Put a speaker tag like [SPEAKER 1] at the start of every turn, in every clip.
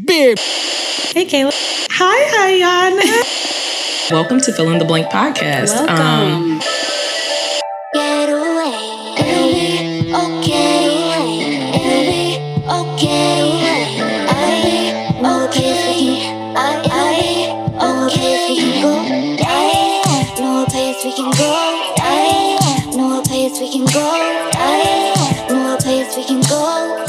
[SPEAKER 1] babe.
[SPEAKER 2] Hey, Kayla. Hi, Iyanna.
[SPEAKER 3] Welcome to Fill in the Blank podcast.
[SPEAKER 2] Welcome.
[SPEAKER 4] Get away, okay, okay, no place we can go, no place we can go, no place we can go,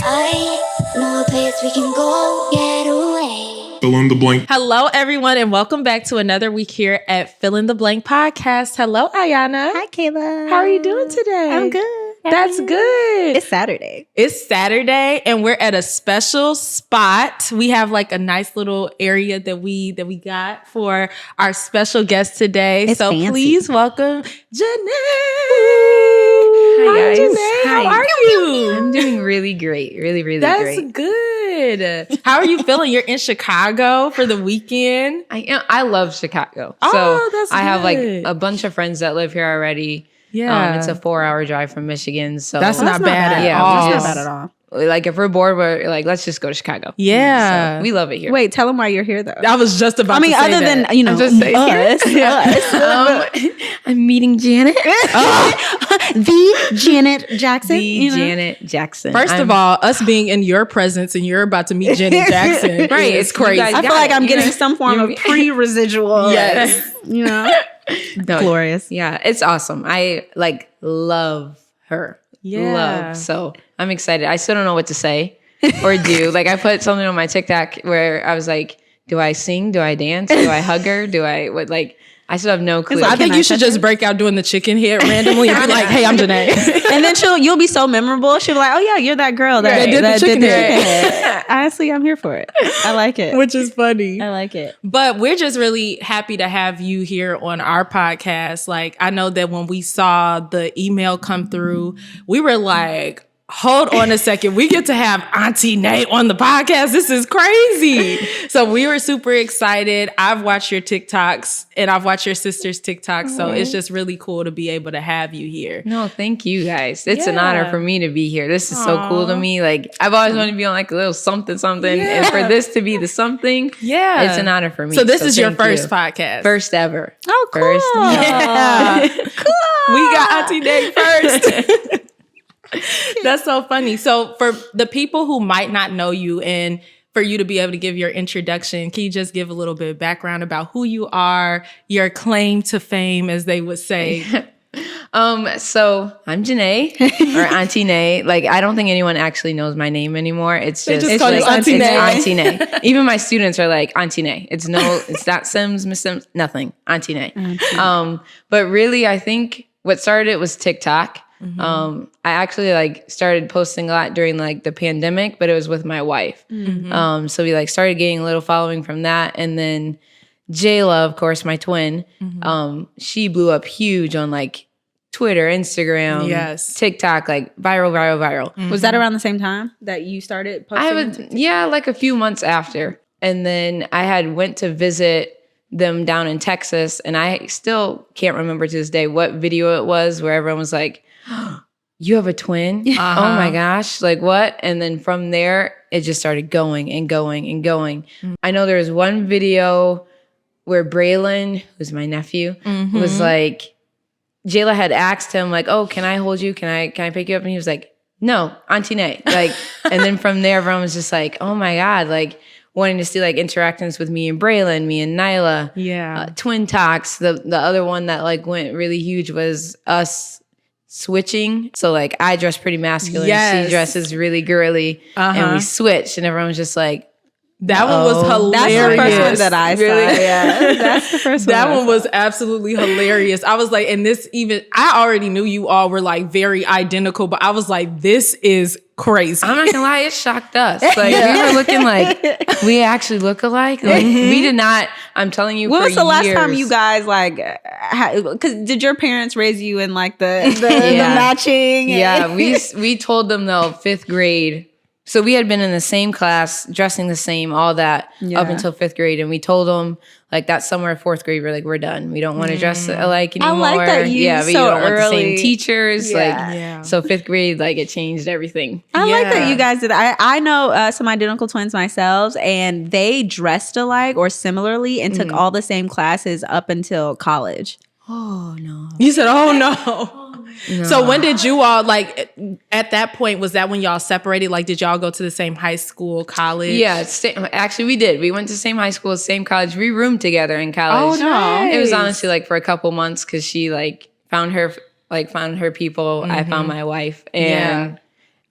[SPEAKER 4] no place we can go, get away.
[SPEAKER 1] Fill in the blank.
[SPEAKER 3] Hello, everyone, and welcome back to another week here at Fill in the Blank podcast. Hello, Iyanna.
[SPEAKER 2] Hi, Kayla.
[SPEAKER 3] How are you doing today?
[SPEAKER 2] I'm good.
[SPEAKER 3] That's good.
[SPEAKER 2] It's Saturday.
[SPEAKER 3] It's Saturday, and we're at a special spot. We have like a nice little area that we got for our special guest today.
[SPEAKER 2] It's
[SPEAKER 3] so
[SPEAKER 2] fancy.
[SPEAKER 3] Please welcome Janae.
[SPEAKER 5] Hi, guys.
[SPEAKER 3] Janae. How
[SPEAKER 5] Hi.
[SPEAKER 3] are you?
[SPEAKER 5] I'm doing really great. Really great.
[SPEAKER 3] That's good. How are you feeling? You're in Chicago for the weekend.
[SPEAKER 5] I love Chicago.
[SPEAKER 3] Oh,
[SPEAKER 5] so
[SPEAKER 3] that's
[SPEAKER 5] I have like
[SPEAKER 3] good.
[SPEAKER 5] a bunch of friends that live here already.
[SPEAKER 3] Yeah.
[SPEAKER 5] It's a 4-hour drive from Michigan. So
[SPEAKER 3] That's not bad at
[SPEAKER 5] Yeah,
[SPEAKER 3] all.
[SPEAKER 2] That's not bad at all.
[SPEAKER 5] like if we're bored, we're like, let's just go to Chicago.
[SPEAKER 3] Yeah.
[SPEAKER 5] So we love it here.
[SPEAKER 2] Wait, tell them why you're here, though.
[SPEAKER 3] I was just about
[SPEAKER 2] I mean,
[SPEAKER 3] to say
[SPEAKER 2] other
[SPEAKER 3] that.
[SPEAKER 2] than,
[SPEAKER 5] I'm just saying
[SPEAKER 2] us.
[SPEAKER 5] I'm meeting Janet.
[SPEAKER 2] The Janet Jackson.
[SPEAKER 5] Janet Jackson.
[SPEAKER 3] First of all, us being in your presence and you're about to meet Janet Jackson.
[SPEAKER 5] Right,
[SPEAKER 3] It's
[SPEAKER 5] you
[SPEAKER 3] crazy.
[SPEAKER 5] guys
[SPEAKER 2] I feel
[SPEAKER 5] got
[SPEAKER 2] like
[SPEAKER 5] it.
[SPEAKER 2] I'm
[SPEAKER 5] You
[SPEAKER 2] getting
[SPEAKER 5] know,
[SPEAKER 2] some form of
[SPEAKER 5] you-
[SPEAKER 2] pre-residual.
[SPEAKER 3] Yes.
[SPEAKER 2] You know?
[SPEAKER 5] No,
[SPEAKER 2] Glorious.
[SPEAKER 5] Yeah, it's awesome. I love her.
[SPEAKER 3] Yeah.
[SPEAKER 5] Love. So I'm excited. I still don't know what to say or do. Like I put something on my TikTok where I was like, do I sing? Do I dance? Do I hug her? Do I what like I still have no clue.
[SPEAKER 3] I think
[SPEAKER 2] Can
[SPEAKER 3] you
[SPEAKER 2] I
[SPEAKER 3] should
[SPEAKER 2] touch
[SPEAKER 3] just break out doing the chicken head randomly and be like, hey, I'm Janae.
[SPEAKER 2] And then you'll be so memorable. She'll be like, oh yeah, you're that girl that
[SPEAKER 3] That did the chicken head.
[SPEAKER 2] head. Honestly, I'm here for it. I like it.
[SPEAKER 3] Which is funny.
[SPEAKER 2] I like it.
[SPEAKER 3] But we're just really happy to have you here on our podcast. Like, I know that when we saw the email come through, we were like, hold on a second. We get to have Auntie Nae on the podcast. This is crazy. So we were super excited. I've watched your TikToks and I've watched your sister's TikToks. So it's just really cool to be able to have you here.
[SPEAKER 5] No, thank you guys. It's an
[SPEAKER 3] Yeah.
[SPEAKER 5] honor for me to be here. This is so cool to me. Like I've always wanted to be on like a little something. And for this to be the something,
[SPEAKER 3] Yeah.
[SPEAKER 5] it's an honor for me.
[SPEAKER 3] So this is your
[SPEAKER 5] thank
[SPEAKER 3] first
[SPEAKER 5] you.
[SPEAKER 3] podcast.
[SPEAKER 5] First ever.
[SPEAKER 2] Oh, cool.
[SPEAKER 5] First.
[SPEAKER 3] Yeah. We got Auntie Nae first. That's so funny. So for the people who might not know you and for you to be able to give your introduction, can you just give a little bit of background about who you are, your claim to fame, as they would say?
[SPEAKER 5] So I'm Janae or Auntie Nae. Like I don't think anyone actually knows my name anymore. It's
[SPEAKER 3] They
[SPEAKER 5] just
[SPEAKER 3] just call you
[SPEAKER 5] like,
[SPEAKER 3] Auntie
[SPEAKER 5] it's
[SPEAKER 3] Nae.
[SPEAKER 5] Auntie Nae. Even my students are like Auntie Nae. It's not Sims, Miss Sims, nothing. Auntie Nae. But really, I think what started it was TikTok. I actually like started posting a lot during like the pandemic, but it was with my wife. So we like started getting a little following from that, and then Jayla, of course, my twin, she blew up huge on like Twitter, Instagram,
[SPEAKER 3] Yes.
[SPEAKER 5] TikTok, like viral.
[SPEAKER 2] Was that around the same time that you started posting?
[SPEAKER 5] Like a few months after. And then I had went to visit them down in Texas, and I still can't remember to this day what video it was where everyone was like, you have a twin? Oh my gosh, like what? And then from there, it just started going and going and going. I know there was one video where Braylon, who's my nephew, was like, Jayla had asked him like, oh, can I hold you? Can I pick you up? And he was like, no, Auntie Nae. Like, and then from there, everyone was just like, oh my God, like wanting to see like interactions with me and Braylon, me and Nyla.
[SPEAKER 3] Yeah.
[SPEAKER 5] Twin Talks. The other one that like went really huge was us switching. So like I dress pretty masculine.
[SPEAKER 3] Yes.
[SPEAKER 5] She dresses really girly. And we switched, and everyone was just like,
[SPEAKER 3] That one was
[SPEAKER 2] That's
[SPEAKER 3] hilarious.
[SPEAKER 2] the first one that I saw.
[SPEAKER 5] Really?
[SPEAKER 2] Yeah, that's the first one.
[SPEAKER 3] That
[SPEAKER 2] I
[SPEAKER 3] one
[SPEAKER 2] saw.
[SPEAKER 3] was absolutely hilarious. I was like, and this even, I already knew you all were like very identical, but I was like, this is crazy.
[SPEAKER 5] I'm not gonna lie, it shocked us. Like we were looking like we actually look alike. Like we did not. I'm telling you.
[SPEAKER 2] When
[SPEAKER 5] for
[SPEAKER 2] was the last time
[SPEAKER 5] years.
[SPEAKER 2] you guys like? Because did your parents raise you in like the matching?
[SPEAKER 5] Yeah, we told them though 5th grade. So we had been in the same class, dressing the same, all that, up until 5th grade. And we told them, like, that summer of 4th grade, we're like, we're done. We don't want to dress alike anymore.
[SPEAKER 2] I like that you
[SPEAKER 5] we
[SPEAKER 2] so
[SPEAKER 5] don't want the same
[SPEAKER 2] early.
[SPEAKER 5] teachers.
[SPEAKER 2] Yeah.
[SPEAKER 5] So 5th grade, like, it changed everything.
[SPEAKER 2] I like that you guys did that. I know some identical twins myself, and they dressed alike or similarly and took all the same classes up until college.
[SPEAKER 5] Oh, no.
[SPEAKER 3] You said, oh no. So when did you all, like, at that point, was that when y'all separated? Like, did y'all go to the same high school, college?
[SPEAKER 5] Yeah, actually, we did. We went to the same high school, same college. We roomed together in college.
[SPEAKER 3] Oh, no.
[SPEAKER 5] It was honestly, like, for a couple months because she, like, found her people. I found my wife. And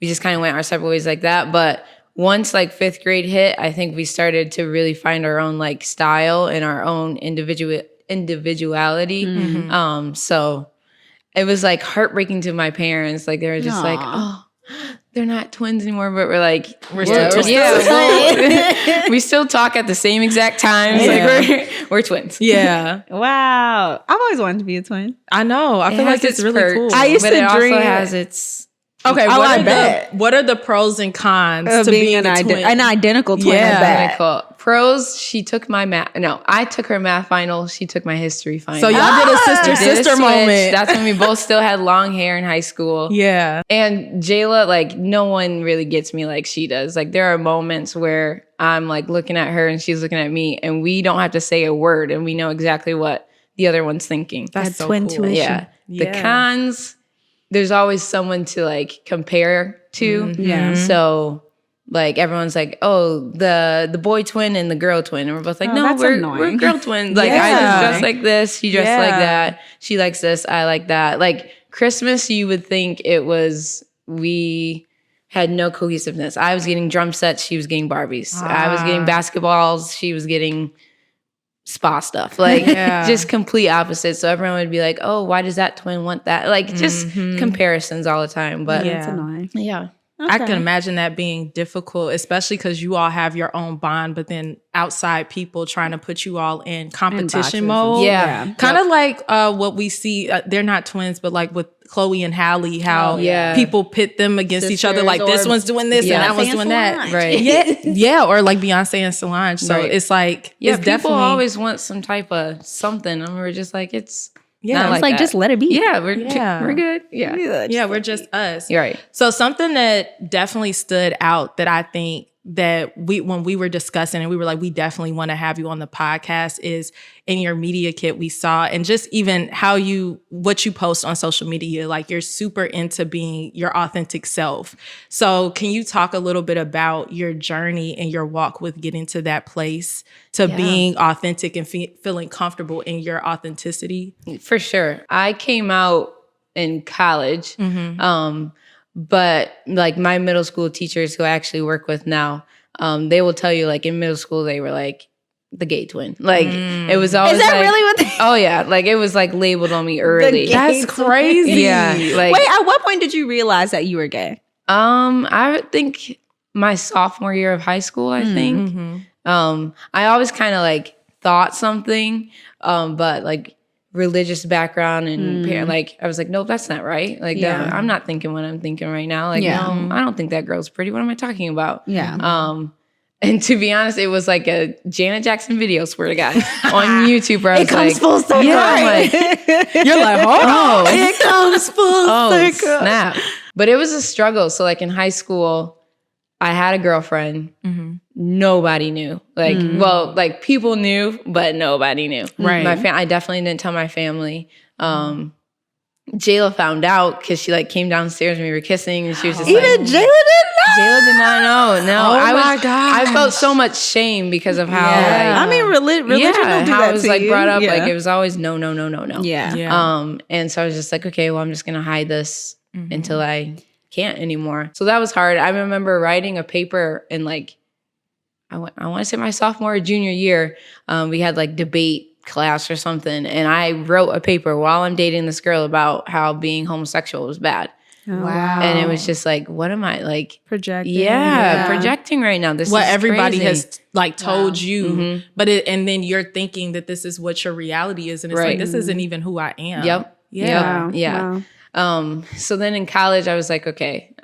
[SPEAKER 5] we just kind of went our separate ways like that. But once, like, 5th grade hit, I think we started to really find our own, like, style and our own individuality. So it was, like, heartbreaking to my parents. Like, they were just like, oh, they're not twins anymore, but we're like,
[SPEAKER 3] We're still twins.
[SPEAKER 5] we still talk at the same exact times.
[SPEAKER 3] Yeah.
[SPEAKER 5] Like, we're twins.
[SPEAKER 3] Yeah.
[SPEAKER 2] Wow. I've always wanted to be a twin.
[SPEAKER 3] I know. I feel like it's really
[SPEAKER 5] perks,
[SPEAKER 3] cool.
[SPEAKER 2] I used
[SPEAKER 5] but
[SPEAKER 2] to
[SPEAKER 5] it
[SPEAKER 2] dream-
[SPEAKER 5] also has its...
[SPEAKER 3] Okay,
[SPEAKER 2] I bet.
[SPEAKER 3] what are the pros and cons
[SPEAKER 2] Of
[SPEAKER 3] to being
[SPEAKER 2] an,
[SPEAKER 3] a twin?
[SPEAKER 2] an identical twin.
[SPEAKER 3] Yeah.
[SPEAKER 2] I bet.
[SPEAKER 5] Cool. Pros, she took my math. No, I took her math final. She took my history final.
[SPEAKER 3] So y'all did a
[SPEAKER 5] We did a
[SPEAKER 3] sister
[SPEAKER 5] switch.
[SPEAKER 3] moment.
[SPEAKER 5] That's when we both still had long hair in high school.
[SPEAKER 3] Yeah.
[SPEAKER 5] And Jayla, like, no one really gets me like she does. Like, there are moments where I'm, like, looking at her and she's looking at me, and we don't have to say a word, and we know exactly what the other one's thinking.
[SPEAKER 3] That's so
[SPEAKER 2] twin
[SPEAKER 3] cool.
[SPEAKER 2] tuition.
[SPEAKER 5] Yeah. The cons, there's always someone to, like, compare to.
[SPEAKER 2] Yeah.
[SPEAKER 5] So, like, everyone's like, oh, the boy twin and the girl twin. And we're both like,
[SPEAKER 2] Oh,
[SPEAKER 5] no,
[SPEAKER 2] that's
[SPEAKER 5] we're
[SPEAKER 2] annoying.
[SPEAKER 5] girl twins. Like, I
[SPEAKER 3] Yeah.
[SPEAKER 5] just dress like this. She dressed like
[SPEAKER 3] Yeah.
[SPEAKER 5] that. She likes this. I like that. Like, Christmas, you would think it was, we had no cohesiveness. I was getting drum sets. She was getting Barbies. I was getting basketballs. She was getting spa stuff. Like, just complete opposites. So everyone would be like, oh, why does that twin want that? Like, just comparisons all the time. But
[SPEAKER 2] That's annoying.
[SPEAKER 5] yeah.
[SPEAKER 3] I can imagine that being difficult, especially because you all have your own bond, but then outside people trying to put you all in competition mode.
[SPEAKER 5] Yeah.
[SPEAKER 3] Kind of like what we see, they're not twins, but like with Chloe and Halle, how people pit them against each other. Like, this one's doing this and that one's doing that.
[SPEAKER 5] Right.
[SPEAKER 3] Yeah. Or like Beyonce and Solange. So
[SPEAKER 5] Right.
[SPEAKER 3] it's like,
[SPEAKER 5] Yeah,
[SPEAKER 3] it's
[SPEAKER 5] people
[SPEAKER 3] definitely
[SPEAKER 5] always want some type of something, and we're just like, it's not
[SPEAKER 2] It's like
[SPEAKER 5] that.
[SPEAKER 2] just let it be.
[SPEAKER 5] Yeah, we're good. Yeah,
[SPEAKER 3] we're just us.
[SPEAKER 5] you're right.
[SPEAKER 3] So something that definitely stood out that I think that when we were discussing and we were like, we definitely want to have you on the podcast is in your media kit we saw, and just even what you post on social media, like you're super into being your authentic self. So can you talk a little bit about your journey and your walk with getting to that place to being authentic and feeling comfortable in your authenticity?
[SPEAKER 5] For sure. I came out in college, but like my middle school teachers who I actually work with now, they will tell you, like, in middle school they were like the gay twin. Like, it was always
[SPEAKER 2] Is that
[SPEAKER 5] like,
[SPEAKER 2] really what they...
[SPEAKER 5] oh yeah, like it was like labeled on me early.
[SPEAKER 2] gay
[SPEAKER 3] That's
[SPEAKER 2] twin.
[SPEAKER 3] crazy.
[SPEAKER 5] Yeah, like
[SPEAKER 2] Wait, at what point did you realize that you were gay?
[SPEAKER 5] I would think my sophomore year of high school, I think. I always kind of like thought something, but like religious background and like I was like, nope, that's not right. Like,
[SPEAKER 2] Yeah.
[SPEAKER 5] I'm not thinking what I'm thinking right now. Like,
[SPEAKER 2] Yeah.
[SPEAKER 5] no, I don't think that girl's pretty. What am I talking about?
[SPEAKER 2] Yeah.
[SPEAKER 5] And to be honest, it was like a Janet Jackson video, swear to God, on YouTube where I was
[SPEAKER 2] It comes
[SPEAKER 5] like,
[SPEAKER 2] full circle.
[SPEAKER 5] yeah, I'm like,
[SPEAKER 3] You're like, hold on.
[SPEAKER 2] It comes full
[SPEAKER 5] oh,
[SPEAKER 2] circle.
[SPEAKER 5] snap. But it was a struggle. So like in high school, I had a girlfriend. Nobody knew. Like, well, like people knew, but nobody knew.
[SPEAKER 3] Right.
[SPEAKER 5] I definitely didn't tell my family. Jayla found out because she like came downstairs and we were kissing, and she was just
[SPEAKER 2] Even
[SPEAKER 5] like,
[SPEAKER 2] Jayla didn't know.
[SPEAKER 5] Jayla did not know. No,
[SPEAKER 3] Oh
[SPEAKER 5] I
[SPEAKER 3] my gosh.
[SPEAKER 5] I felt so much shame because of how
[SPEAKER 2] Yeah.
[SPEAKER 5] like,
[SPEAKER 2] I mean, religion don't do
[SPEAKER 5] how
[SPEAKER 2] that
[SPEAKER 5] it was
[SPEAKER 2] to
[SPEAKER 5] like
[SPEAKER 2] you.
[SPEAKER 5] brought up.
[SPEAKER 2] Yeah.
[SPEAKER 5] Like it was always no.
[SPEAKER 2] Yeah.
[SPEAKER 3] Yeah.
[SPEAKER 5] And so I was just like, okay, well, I'm just gonna hide this until I can't anymore. So that was hard. I remember writing a paper in like, I want to say my sophomore or junior year. We had like debate class or something, and I wrote a paper while I'm dating this girl about how being homosexual was bad.
[SPEAKER 3] Wow.
[SPEAKER 5] And it was just like, what am I like?
[SPEAKER 2] Projecting.
[SPEAKER 5] Projecting right now. This
[SPEAKER 3] what
[SPEAKER 5] is
[SPEAKER 3] everybody
[SPEAKER 5] crazy.
[SPEAKER 3] has like told you, but and then you're thinking that this is what your reality is, and it's like,
[SPEAKER 5] Right.
[SPEAKER 3] this isn't even who I am.
[SPEAKER 5] Yep.
[SPEAKER 3] Yeah.
[SPEAKER 2] Wow.
[SPEAKER 5] Yeah.
[SPEAKER 2] Wow.
[SPEAKER 5] So then in college, I was like, okay,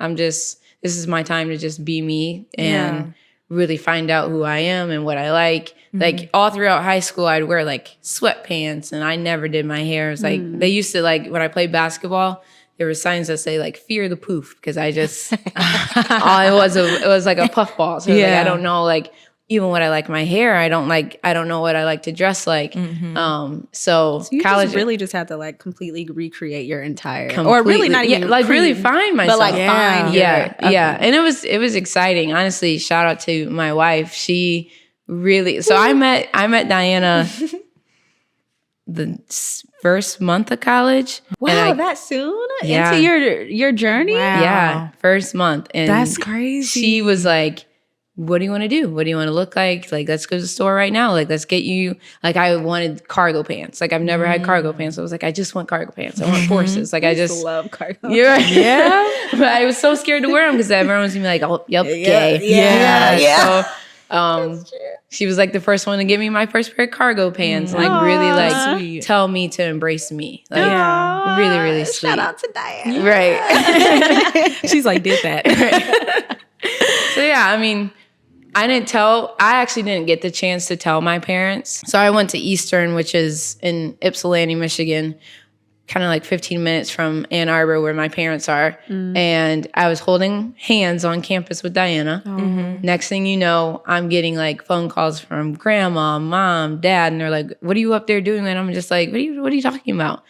[SPEAKER 5] this is my time to just be me and really find out who I am and what I like. Like all throughout high school, I'd wear like sweatpants and I never did my hair. It's like they used to like when I played basketball, there were signs that say like fear the poof because I just all it was like a puffball. So like, I don't know like even what I like my hair. I don't know what I like to dress like. So
[SPEAKER 2] you
[SPEAKER 5] college
[SPEAKER 2] really just have to like completely recreate your entire or really not even
[SPEAKER 5] like really find myself.
[SPEAKER 2] But like find
[SPEAKER 5] And it was exciting. Honestly, shout out to my wife. She really I met Diana the first month of college.
[SPEAKER 2] Wow, that soon into your journey?
[SPEAKER 3] Wow.
[SPEAKER 5] Yeah, first month. And
[SPEAKER 3] that's crazy.
[SPEAKER 5] She was like, what do you want to do? What do you want to look like? Like, let's go to the store right now. Like, let's get you, like, I wanted cargo pants. Like, I've never had cargo pants. So I was like, I just want cargo pants. I want forces. Like, I just
[SPEAKER 2] love cargo.
[SPEAKER 5] You're right. Yeah. But I was so scared to wear them because everyone was going to be like, oh, yep, gay.
[SPEAKER 2] Yeah.
[SPEAKER 5] So, she was like the first one to give me my first pair of cargo pants and like really like
[SPEAKER 3] sweet.
[SPEAKER 5] tell me to embrace me. Like, really, really sweet.
[SPEAKER 2] Shout out to Diane.
[SPEAKER 5] Right.
[SPEAKER 3] She's like, did that.
[SPEAKER 5] So, yeah, I mean, I actually didn't get the chance to tell my parents. So I went to Eastern, which is in Ypsilanti, Michigan, kind of like 15 minutes from Ann Arbor where my parents are. And I was holding hands on campus with Diana. Next thing you know, I'm getting like phone calls from grandma, mom, dad, and they're like, what are you up there doing? And I'm just like, what are you talking about?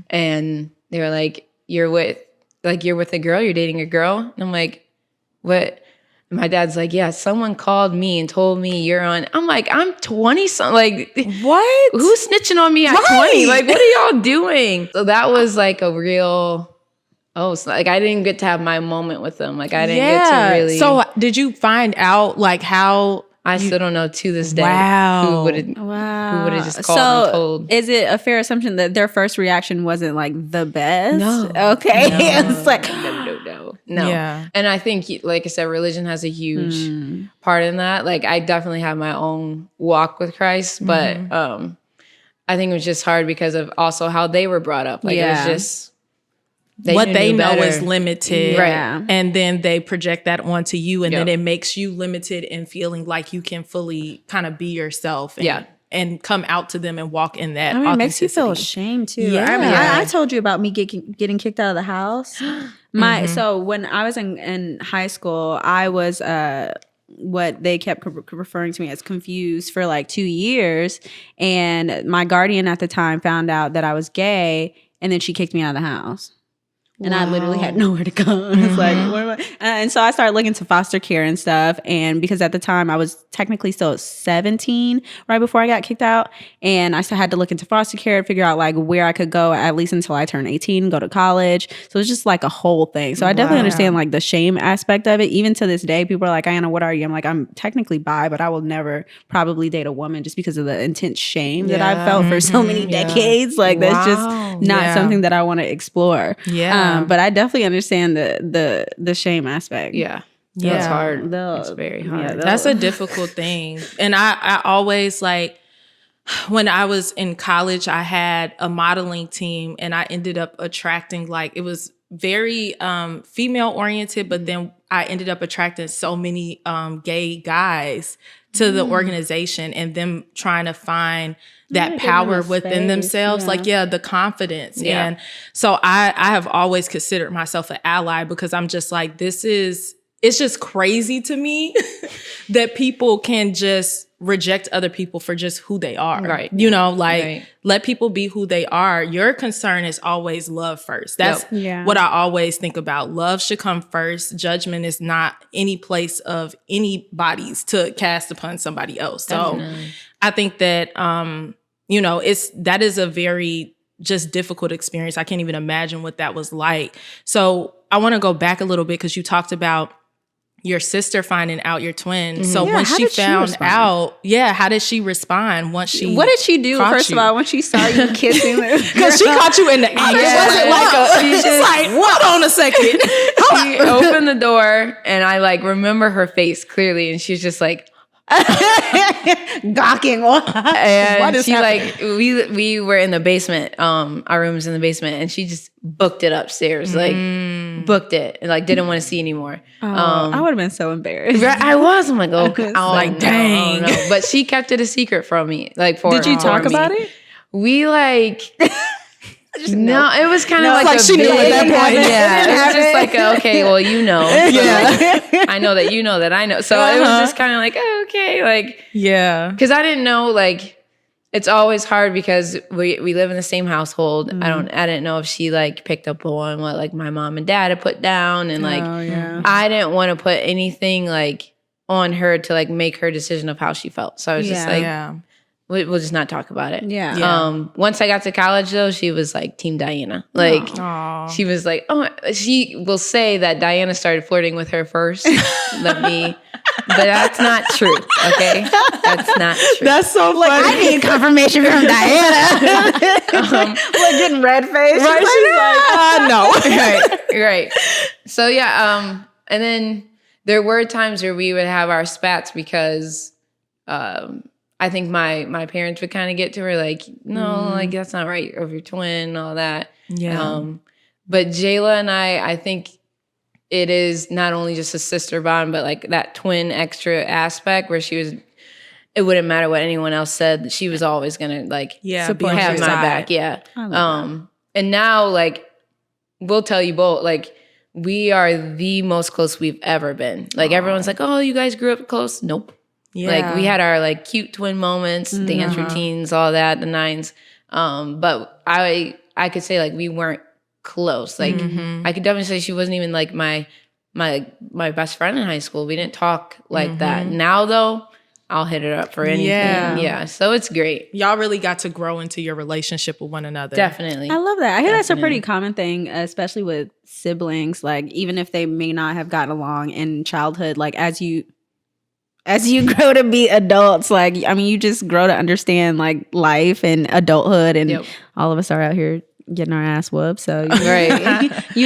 [SPEAKER 5] And they were like, you're with a girl, you're dating a girl? And I'm like, what? My dad's like, yeah, someone called me and told me you're on. I'm like, I'm 20 something. Like,
[SPEAKER 3] what?
[SPEAKER 5] Who's snitching on me at 20? Like, what are y'all doing? So that was like a real, so like I didn't get to have my moment with them. Like I didn't get to really.
[SPEAKER 3] So did you find out like how?
[SPEAKER 5] I still don't know to this day.
[SPEAKER 3] Wow.
[SPEAKER 5] Who would have just called and told.
[SPEAKER 2] Is it a fair assumption that their first reaction wasn't like the best?
[SPEAKER 5] No.
[SPEAKER 2] Okay.
[SPEAKER 5] No.
[SPEAKER 2] It's like
[SPEAKER 5] No.
[SPEAKER 3] Yeah.
[SPEAKER 5] And I think, like I said, religion has a huge part in that. Like, I definitely have my own walk with Christ, but I think it was just hard because of also how they were brought up. Like, it was just...
[SPEAKER 3] What they know
[SPEAKER 5] better.
[SPEAKER 3] is limited.
[SPEAKER 2] Right.
[SPEAKER 3] And then they project that onto you. And then it makes you limited in feeling like you can fully kind of be yourself. And come out to them and walk in that authenticity.
[SPEAKER 2] It makes you feel ashamed too.
[SPEAKER 3] Yeah.
[SPEAKER 2] I mean, I told you about me getting kicked out of the house. So when I was in high school, I was what they kept referring to me as confused for like 2 years. And my guardian at the time found out that I was gay, and then she kicked me out of the house. And I literally had nowhere to go. I was like, what am I? And so I started looking to foster care and stuff. And because at the time I was technically still 17 right before I got kicked out. And I still had to look into foster care and figure out like where I could go at least until I turned 18, go to college. So it's just like a whole thing. So I definitely understand like the shame aspect of it. Even to this day, people are like, Iyanna, what are you? I'm like, I'm technically bi, but I will never probably date a woman just because of the intense shame that I've felt for so many decades. Like that's just not something that I want to explore. But I definitely understand the shame aspect.
[SPEAKER 5] Yeah. It's hard. It's very hard.
[SPEAKER 2] Yeah,
[SPEAKER 3] That's a difficult thing. And I always like, when I was in college, I had a modeling team and I ended up attracting like, it was very female oriented, but then I ended up attracting so many gay guys to the organization and them trying to find that power within themselves, like the confidence. And so I have always considered myself an ally because I'm just like, it's just crazy to me that people can just reject other people for just who they are.
[SPEAKER 5] Right.
[SPEAKER 3] You know, like let people be who they are. Your concern is always love first. That's what I always think about. Love should come first. Judgment is not any place of anybody's to cast upon somebody else.
[SPEAKER 5] Definitely.
[SPEAKER 3] So I think that, you know, that is a very just difficult experience. I can't even imagine what that was like. So I want to go back a little bit because you talked about your sister finding out your twin. So when she found out, how did she respond once she
[SPEAKER 2] What did she do, first of all, when she saw you kissing her?
[SPEAKER 3] Because she caught you in the act. It wasn't like hold on a second.
[SPEAKER 5] She opened the door and I like remember her face clearly and she's just like,
[SPEAKER 2] Gawking.
[SPEAKER 5] And she like we were in the basement, our room was in the basement, and she just booked it upstairs, like booked it, and like didn't want to see anymore.
[SPEAKER 2] I would have been so embarrassed.
[SPEAKER 5] I was. I'm like, okay,
[SPEAKER 3] like, dang.
[SPEAKER 5] no. But she kept it a secret from me. Like,
[SPEAKER 2] Did you talk about it?
[SPEAKER 5] We like. No, it was kind of like
[SPEAKER 3] she knew at that point.
[SPEAKER 5] Yeah, it was just like, okay, well, you know. Like, I know that you know that I know. So it was just kind of like, oh, okay, like,
[SPEAKER 3] yeah.
[SPEAKER 5] Because I didn't know, like, it's always hard because we live in the same household. I didn't know if she like picked up on what like my mom and dad had put down, and like, I didn't want to put anything like on her to like make her decision of how she felt. So I was just like, we'll just not talk about it.
[SPEAKER 2] Yeah.
[SPEAKER 5] Once I got to college, though, she was like Team Diana. Like, she was like, oh, she will say that Diana started flirting with her first. But that's not true. Okay, that's not true.
[SPEAKER 3] That's so funny.
[SPEAKER 2] I need confirmation from Diana. Like getting red face.
[SPEAKER 3] Right? She's like, no.
[SPEAKER 5] right. So yeah. And then there were times where we would have our spats because, I think my parents would kind of get to her like, no, like that's not right of your twin and all that.
[SPEAKER 3] Yeah.
[SPEAKER 5] But Jayla and I think it is not only just a sister bond, but like that twin extra aspect where it wouldn't matter what anyone else said. She was always going to like have my back. Yeah. And now like, we'll tell you both, like we are the most close we've ever been. Like everyone's like, oh, you guys grew up close. Nope. Yeah. Like we had our like cute twin moments, dance routines, all that, the nines. But I could say like we weren't close. Like I could definitely say she wasn't even like my best friend in high school. We didn't talk like that. Now though, I'll hit it up for anything. Yeah. So it's great.
[SPEAKER 3] Y'all really got to grow into your relationship with one another.
[SPEAKER 5] Definitely.
[SPEAKER 2] I love that. I hear that's a pretty common thing, especially with siblings. Like even if they may not have gotten along in childhood, like as you grow to be adults, like, I mean, you just grow to understand like life and adulthood, and all of us are out here getting our ass whooped. So you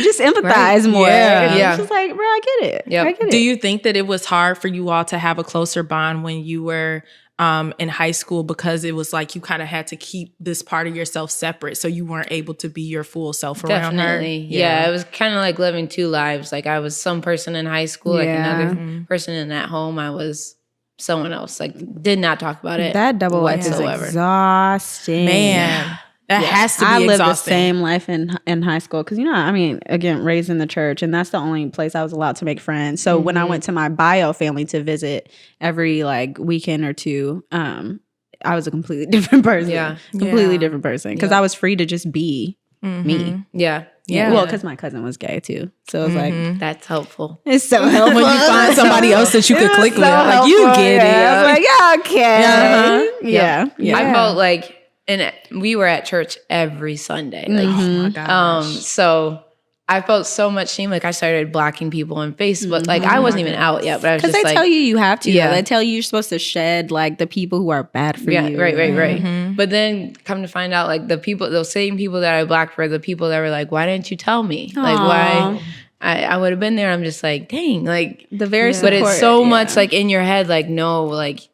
[SPEAKER 2] just empathize more. Yeah. It's just like, bro, I get it.
[SPEAKER 5] Yep.
[SPEAKER 2] I get it.
[SPEAKER 3] Do you think that it was hard for you all to have a closer bond when you were in high school, because it was like you kind of had to keep this part of yourself separate, so you weren't able to be your full self around her?
[SPEAKER 5] Yeah, it was kind of like living two lives. Like I was some person in high school, like another person in at home. I was someone else. Like did not talk about it.
[SPEAKER 2] That double life is exhausting.
[SPEAKER 3] Man. That has to be exhausting.
[SPEAKER 2] I lived the same life in high school because, you know, I mean, again, raised in the church, and that's the only place I was allowed to make friends. So when I went to my bio family to visit every like weekend or two, I was a completely different person. Completely different person because I was free to just be me.
[SPEAKER 5] Yeah.
[SPEAKER 2] Well, because my cousin was gay too, so it was like
[SPEAKER 5] that's helpful.
[SPEAKER 2] It's so helpful
[SPEAKER 3] when you find somebody else that you could click with. Like you get it.
[SPEAKER 2] I was like, yeah, okay, yeah.
[SPEAKER 5] I felt like. And we were at church every Sunday. Like,
[SPEAKER 3] oh my gosh.
[SPEAKER 5] So I felt so much shame. Like I started blocking people on Facebook. Like I wasn't even out yet, but I was just like,
[SPEAKER 2] because they tell you have to. Yeah, they tell you you're supposed to shed like the people who are bad for you.
[SPEAKER 5] Right. But then come to find out, like those same people that I blocked were the people that were like, "Why didn't you tell me? Like why?" I would have been there. I'm just like, dang, like
[SPEAKER 2] the very.
[SPEAKER 5] But it's so much like in your head, like no, like.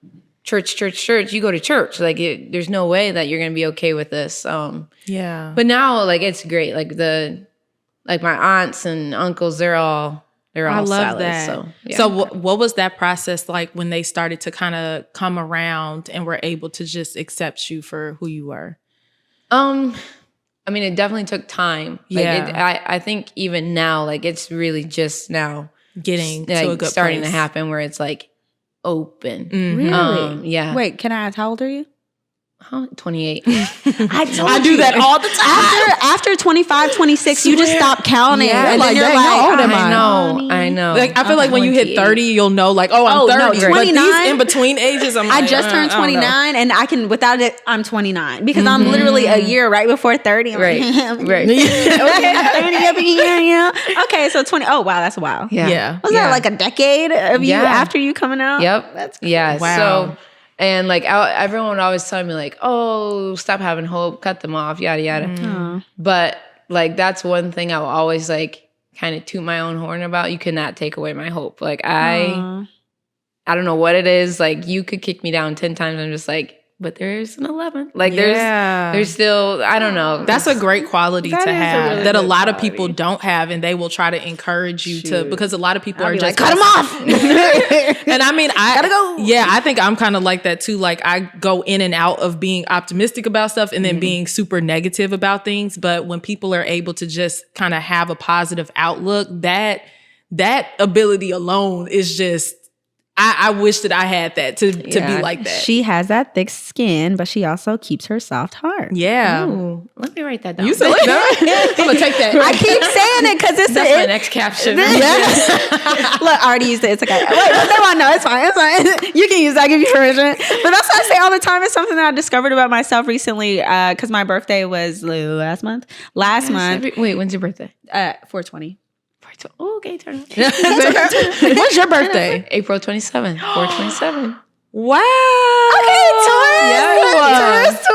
[SPEAKER 5] Church, you go to church. Like, there's no way that you're going to be okay with this. But now, like, it's great. Like, my aunts and uncles, they're all
[SPEAKER 3] I love
[SPEAKER 5] solid,
[SPEAKER 3] that. So what was that process like when they started to kind of come around and were able to just accept you for who you were?
[SPEAKER 5] I mean, it definitely took time. Like, I think even now, like, it's really just now
[SPEAKER 3] getting to a good
[SPEAKER 5] starting
[SPEAKER 3] place.
[SPEAKER 5] to happen where it's like, open.
[SPEAKER 2] Really?
[SPEAKER 5] Yeah.
[SPEAKER 2] Wait, can I ask how old are you?
[SPEAKER 5] 28.
[SPEAKER 3] I do that all the time.
[SPEAKER 2] After 25, 26, you just stop counting.
[SPEAKER 5] Yeah,
[SPEAKER 2] and
[SPEAKER 5] like,
[SPEAKER 2] then you're like,
[SPEAKER 5] how old am I know.
[SPEAKER 3] Like, I feel like when you hit 30, you'll know, like, oh, I'm 30.
[SPEAKER 2] No, 29,
[SPEAKER 3] but these in between ages, I'm like,
[SPEAKER 2] I just turned 29, and I can, without it, I'm 29. Because I'm literally a year right before 30. I'm
[SPEAKER 5] right.
[SPEAKER 2] Like,
[SPEAKER 5] right.
[SPEAKER 2] Okay, up a year, yeah. Okay, so 20. Oh, wow, that's a while.
[SPEAKER 3] Yeah.
[SPEAKER 2] Was that like a decade of you after you coming out?
[SPEAKER 5] Yep.
[SPEAKER 2] That's cool.
[SPEAKER 5] Yeah.
[SPEAKER 3] Wow.
[SPEAKER 5] So, and like everyone would always tell me like, oh, stop having hope, cut them off, yada, yada. But like, that's one thing I will always like kind of toot my own horn about. You cannot take away my hope. Like I don't know what it is. Like, you could kick me down 10 times. I'm just like, but there's an 11. Like, there's still, I don't know.
[SPEAKER 3] That's a great quality to have
[SPEAKER 2] really
[SPEAKER 3] that a
[SPEAKER 2] good
[SPEAKER 3] lot of
[SPEAKER 2] quality.
[SPEAKER 3] people don't have, and they will try to encourage you to, because a lot of people are
[SPEAKER 2] be
[SPEAKER 3] just
[SPEAKER 2] like, cut him off.
[SPEAKER 3] And I mean,
[SPEAKER 2] Gotta go.
[SPEAKER 3] Yeah, I think I'm kind of like that too. Like, I go in and out of being optimistic about stuff and then being super negative about things. But when people are able to just kind of have a positive outlook, that ability alone is just, I wish that I had that to be like that.
[SPEAKER 2] She has that thick skin, but she also keeps her soft heart.
[SPEAKER 3] Yeah.
[SPEAKER 5] Ooh, let me write that down.
[SPEAKER 3] You said that? I'm going to take that.
[SPEAKER 2] I keep saying it because it's
[SPEAKER 5] That's my next caption.
[SPEAKER 2] Look, I already used it. It's okay. Wait, they want to know. It's fine. It's fine. You can use that. I give you permission. But that's what I say all the time. It's something that I discovered about myself recently because my birthday was last month.
[SPEAKER 5] Wait, when's your birthday?
[SPEAKER 2] 4/20.
[SPEAKER 5] Oh, okay, turn up.
[SPEAKER 3] When's your birthday?
[SPEAKER 5] April 27th, 4/27.
[SPEAKER 3] Wow.
[SPEAKER 2] Okay, Taurus.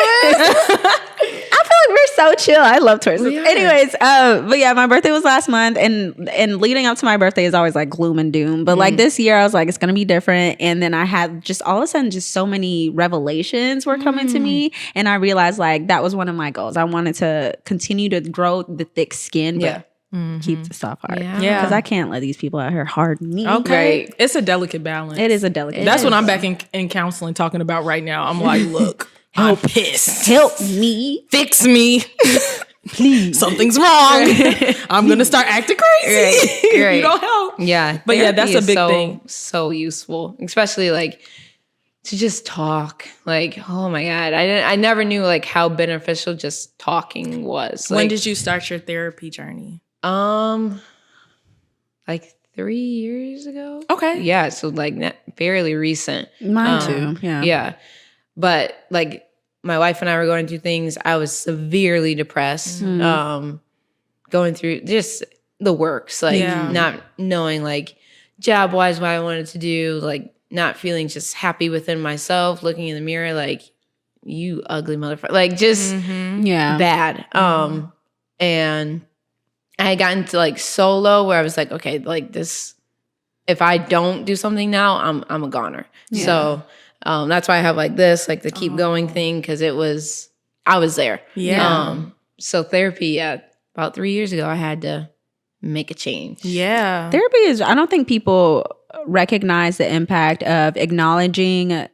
[SPEAKER 2] I feel like we're so chill. I love Taurus. Anyways, but yeah, my birthday was last month, and leading up to my birthday is always like gloom and doom. But like this year, I was like, it's gonna be different. And then I had just all of a sudden, just so many revelations were coming to me, and I realized like that was one of my goals. I wanted to continue to grow the thick skin, but keep the soft heart.
[SPEAKER 5] Yeah.
[SPEAKER 2] Because I can't let these people out here harden me.
[SPEAKER 3] Okay.
[SPEAKER 5] Right.
[SPEAKER 3] It's a delicate balance.
[SPEAKER 2] It is a delicate.
[SPEAKER 3] That's what I'm back in counseling talking about right now. I'm like, look, I'm pissed.
[SPEAKER 2] Help me.
[SPEAKER 3] Fix me. Please. Something's wrong. I'm going to start acting crazy. If you don't help.
[SPEAKER 5] Yeah.
[SPEAKER 3] But yeah, that's
[SPEAKER 5] therapy
[SPEAKER 3] a big
[SPEAKER 5] is
[SPEAKER 3] thing.
[SPEAKER 5] So useful, especially like to just talk. Like, oh my God. I never knew like how beneficial just talking was.
[SPEAKER 3] When
[SPEAKER 5] Like,
[SPEAKER 3] did you start your therapy journey?
[SPEAKER 5] like 3 years ago.
[SPEAKER 3] Okay.
[SPEAKER 5] Yeah. So like fairly recent.
[SPEAKER 2] Mine too. Yeah.
[SPEAKER 5] Yeah. But like my wife and I were going through things. I was severely depressed. Going through just the works, like not knowing like job wise what I wanted to do, like not feeling just happy within myself, looking in the mirror like, you ugly motherfucker. Like just bad. And I had gotten to like so low where I was like, okay, like this, if I don't do something now, I'm a goner. Yeah. So that's why I have like this, like the keep going thing, because I was there.
[SPEAKER 3] Yeah.
[SPEAKER 5] So therapy, about 3 years ago, I had to make a change.
[SPEAKER 3] Yeah.
[SPEAKER 2] Therapy is, I don't think people recognize the impact of acknowledging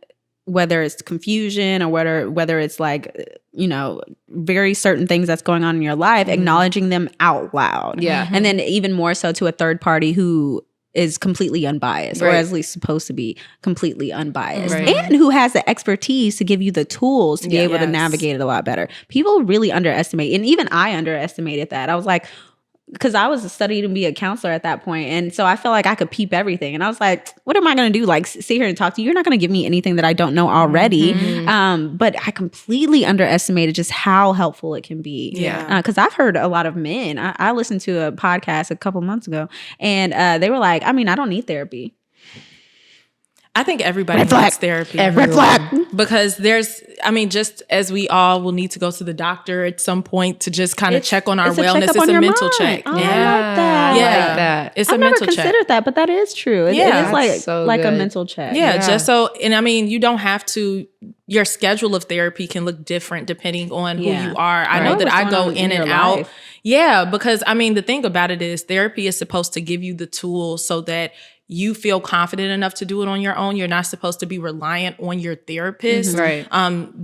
[SPEAKER 2] whether it's confusion or whether it's like, you know, very certain things that's going on in your life, acknowledging them out loud.
[SPEAKER 5] Yeah.
[SPEAKER 2] And then even more so to a third party who is completely unbiased, or at least supposed to be completely unbiased, and who has the expertise to give you the tools to be able to navigate it a lot better. People really underestimate, and even I underestimated that. I was like, because I was studying to be a counselor at that point, and so I felt like I could peep everything, and I was like, what am I going to do? Like, sit here and talk to you? You're not going to give me anything that I don't know already. But I completely underestimated just how helpful it can be.
[SPEAKER 3] Yeah.
[SPEAKER 2] Because I've heard a lot of men. I listened to a podcast a couple months ago, and they were like, I mean, I don't need therapy.
[SPEAKER 3] I think everybody needs therapy.
[SPEAKER 2] Red flag.
[SPEAKER 3] Because just as we all will need to go to the doctor at some point to just kind of check on our wellness. It's a mental check.
[SPEAKER 2] Oh, I like that.
[SPEAKER 3] Yeah.
[SPEAKER 5] Like that.
[SPEAKER 3] It's
[SPEAKER 2] I've
[SPEAKER 3] a
[SPEAKER 2] never
[SPEAKER 3] mental check.
[SPEAKER 2] considered that, but that is true. It is like
[SPEAKER 5] so
[SPEAKER 2] a
[SPEAKER 5] good.
[SPEAKER 2] mental check.
[SPEAKER 3] Yeah, just so, and I mean, you don't have to, your schedule of therapy can look different depending on who you are. I know that I go in and out.
[SPEAKER 2] Life.
[SPEAKER 3] Yeah, because I mean, the thing about it is therapy is supposed to give you the tools so that you feel confident enough to do it on your own. You're not supposed to be reliant on your therapist.
[SPEAKER 5] Right.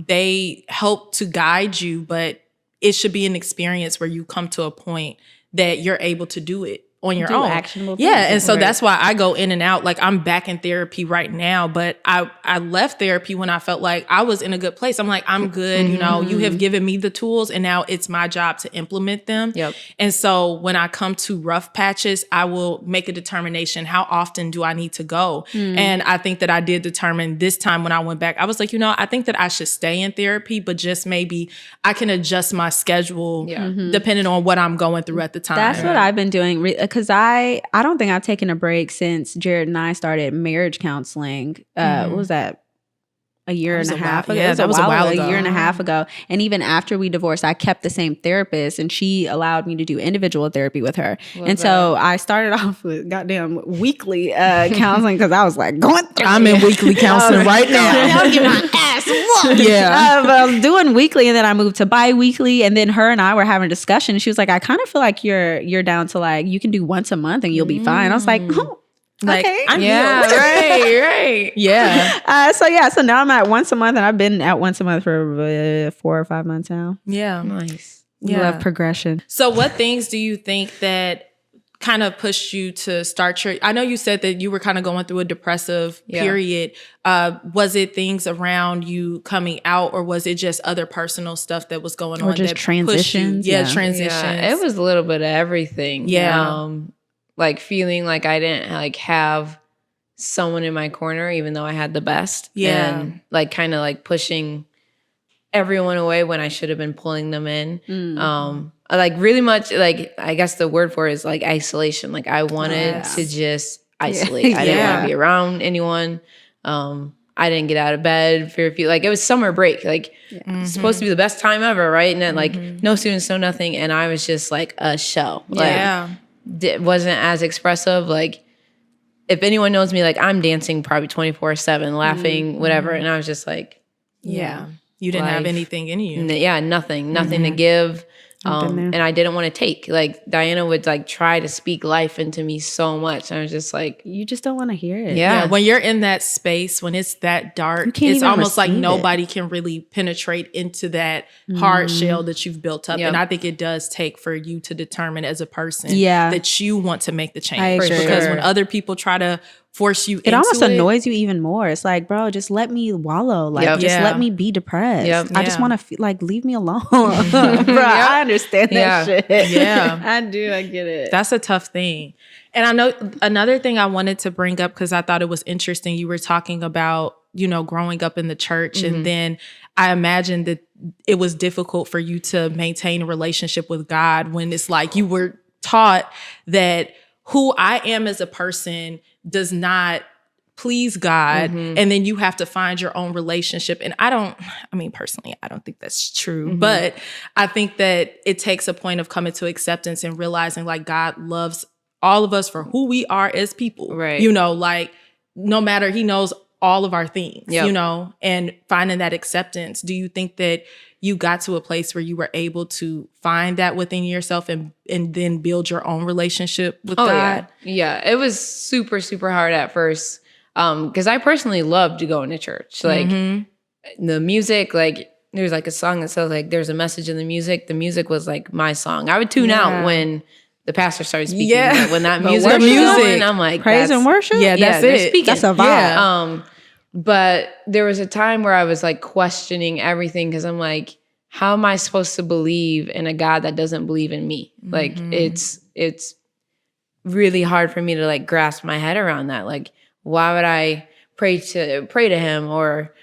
[SPEAKER 3] They help to guide you, but it should be an experience where you come to a point that you're able to do it on your own.
[SPEAKER 2] Actionable
[SPEAKER 3] Yeah.
[SPEAKER 2] things.
[SPEAKER 3] And so that's why I go in and out. Like, I'm back in therapy right now, but I left therapy when I felt like I was in a good place. I'm like, I'm good. You know, you have given me the tools and now it's my job to implement them.
[SPEAKER 5] Yep.
[SPEAKER 3] And so when I come to rough patches, I will make a determination. How often do I need to go? And I think that I did determine this time when I went back, I was like, you know, I think that I should stay in therapy, but just maybe I can adjust my schedule depending on what I'm going through at the time.
[SPEAKER 2] That's what I've been doing, because I don't think I've taken a break since Jared and I started marriage counseling. What was that? a year and a half ago.
[SPEAKER 3] Yeah, that was a while ago.
[SPEAKER 2] A year and a half ago. And even after we divorced, I kept the same therapist, and she allowed me to do individual therapy with her. So I started off with goddamn weekly counseling because I was like going through.
[SPEAKER 3] I'm in weekly counseling right now.
[SPEAKER 2] I was getting my ass whooped.
[SPEAKER 3] Yeah.
[SPEAKER 2] But I was doing weekly, and then I moved to bi-weekly, and then her and I were having a discussion. She was like, I kind of feel like you're down to like, you can do once a month and you'll be fine. I was like, oh,
[SPEAKER 3] Like,
[SPEAKER 2] okay.
[SPEAKER 3] I'm
[SPEAKER 5] right.
[SPEAKER 3] Yeah.
[SPEAKER 2] So now I'm at once a month, and I've been at once a month for 4 or 5 months now.
[SPEAKER 3] Yeah.
[SPEAKER 5] Nice.
[SPEAKER 2] We love progression.
[SPEAKER 3] So what things do you think that kind of pushed you to start your, I know you said that you were kind of going through a depressive period. Was it things around you coming out, or was it just other personal stuff that was going on?
[SPEAKER 2] Or just
[SPEAKER 3] that
[SPEAKER 2] transitions?
[SPEAKER 3] Yeah, transitions.
[SPEAKER 5] Yeah, it was a little bit of everything.
[SPEAKER 3] Yeah.
[SPEAKER 5] Like feeling like I didn't like have someone in my corner, even though I had the best.
[SPEAKER 3] Yeah.
[SPEAKER 5] And like kind of like pushing everyone away when I should have been pulling them in. Like really much, like I guess the word for it is like isolation. Like I wanted to just isolate. I didn't want to be around anyone. I didn't get out of bed for a few, like it was summer break. Like it's supposed to be the best time ever, right? And then like no students, no nothing. And I was just like a shell. Like, wasn't as expressive. Like if anyone knows me, like I'm dancing probably 24/7, laughing, whatever. And I was just like,
[SPEAKER 3] you didn't have anything in you.
[SPEAKER 5] Nothing to give. And I didn't want to take. Like Diana would like try to speak life into me so much. And I was just like,
[SPEAKER 2] you just don't want to hear it.
[SPEAKER 3] Yeah. When you're in that space, when it's that dark, it's almost like nobody can really penetrate into that hard shell that you've built up. And I think it does take for you to determine as a person that you want to make the change. Because when other people try to force you into it,
[SPEAKER 2] almost annoys you even more. It's like, bro, just let me wallow. Like, just let me be depressed. I just want to like, leave me alone. Bro, I understand that shit.
[SPEAKER 3] Yeah.
[SPEAKER 2] I do. I get it.
[SPEAKER 3] That's a tough thing. And I know another thing I wanted to bring up, because I thought it was interesting. You were talking about, you know, growing up in the church. And then I imagined that it was difficult for you to maintain a relationship with God when it's like you were taught that who I am as a person does not please God. And then you have to find your own relationship. And personally, I don't think that's true. But I think that it takes a point of coming to acceptance and realizing like God loves all of us for who we are as people.
[SPEAKER 5] Right.
[SPEAKER 3] You know, like no matter, he knows all of our things, you know, and finding that acceptance. Do you think that you got to a place where you were able to find that within yourself and then build your own relationship with God?
[SPEAKER 5] Yeah, it was super, super hard at first. Because I personally loved going to church. Like the music, like there's like a song that says like there's a message in the music. The music was like my song. I would tune out when the pastor started speaking. But when that music was going, I'm like,
[SPEAKER 2] praise and worship?
[SPEAKER 3] Yeah, that's it.
[SPEAKER 5] Speaking.
[SPEAKER 2] That's a vibe.
[SPEAKER 5] Yeah. But there was a time where I was like questioning everything because I'm like, how am I supposed to believe in a God that doesn't believe in me? Like it's really hard for me to like grasp my head around that. Like, why would I pray to him or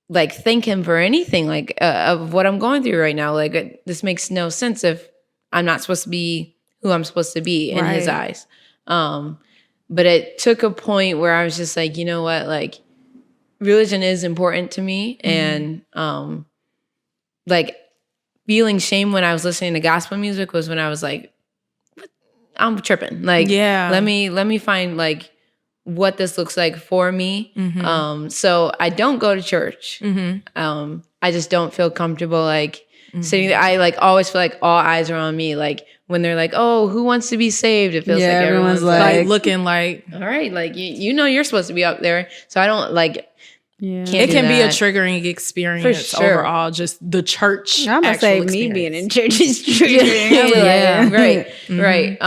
[SPEAKER 5] like thank him for anything like of what I'm going through right now? Like this makes no sense if I'm not supposed to be who I'm supposed to be in his eyes. But it took a point where I was just like, you know what, like religion is important to me. And like feeling shame when I was listening to gospel music was when I was like, I'm tripping. Like, let me find like what this looks like for me. So I don't go to church. I just don't feel comfortable like sitting there. I like always feel like all eyes are on me. Like when they're like, oh, who wants to be saved? It feels like everyone's like
[SPEAKER 3] looking like,
[SPEAKER 5] all right, like you know you're supposed to be up there. So I don't like.
[SPEAKER 3] It can be a triggering experience overall. Just the church.
[SPEAKER 2] I'm gonna say me being in church is triggering.
[SPEAKER 5] Right.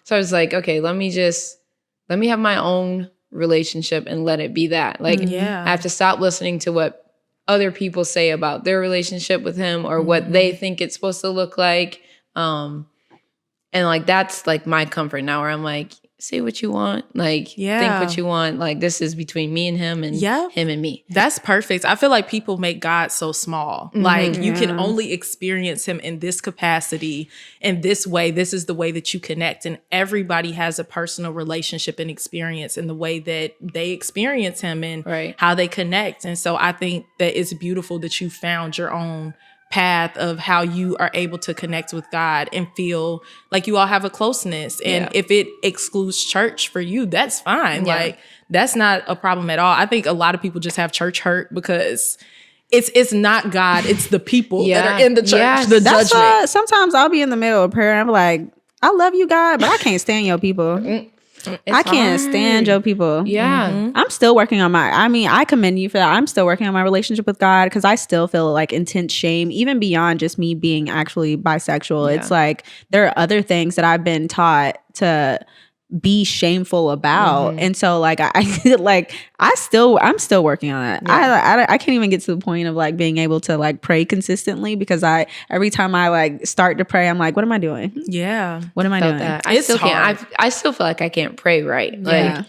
[SPEAKER 5] So I was like, okay, let me have my own relationship and let it be that. Like, I have to stop listening to what other people say about their relationship with him or what they think it's supposed to look like. And like that's like my comfort now, where I'm like, say what you want. Like, think what you want. Like, this is between me and him and him and me.
[SPEAKER 3] That's perfect. I feel like people make God so small. Like, you can only experience him in this capacity, in this way. This is the way that you connect. And everybody has a personal relationship and experience in the way that they experience him and how they connect. And so I think that it's beautiful that you found your own path of how you are able to connect with God and feel like you all have a closeness. And if it excludes church for you, that's fine. Like, that's not a problem at all. I think a lot of people just have church hurt because it's not God, it's the people that are in the church, the judgment.
[SPEAKER 2] Why sometimes I'll be in the middle of prayer and I'm like, I love you, God, but I can't stand your people. I can't stand your people.
[SPEAKER 5] Yeah.
[SPEAKER 2] I'm still working on I commend you for that. I'm still working on my relationship with God because I still feel like intense shame, even beyond just me being actually bisexual. It's like there are other things that I've been taught to be shameful about. And so like I'm still working on that. I can't even get to the point of like being able to like pray consistently because every time I like start to pray, I'm like, what am I doing? What am I doing?
[SPEAKER 5] I still can't. I still feel like I can't pray right. Like,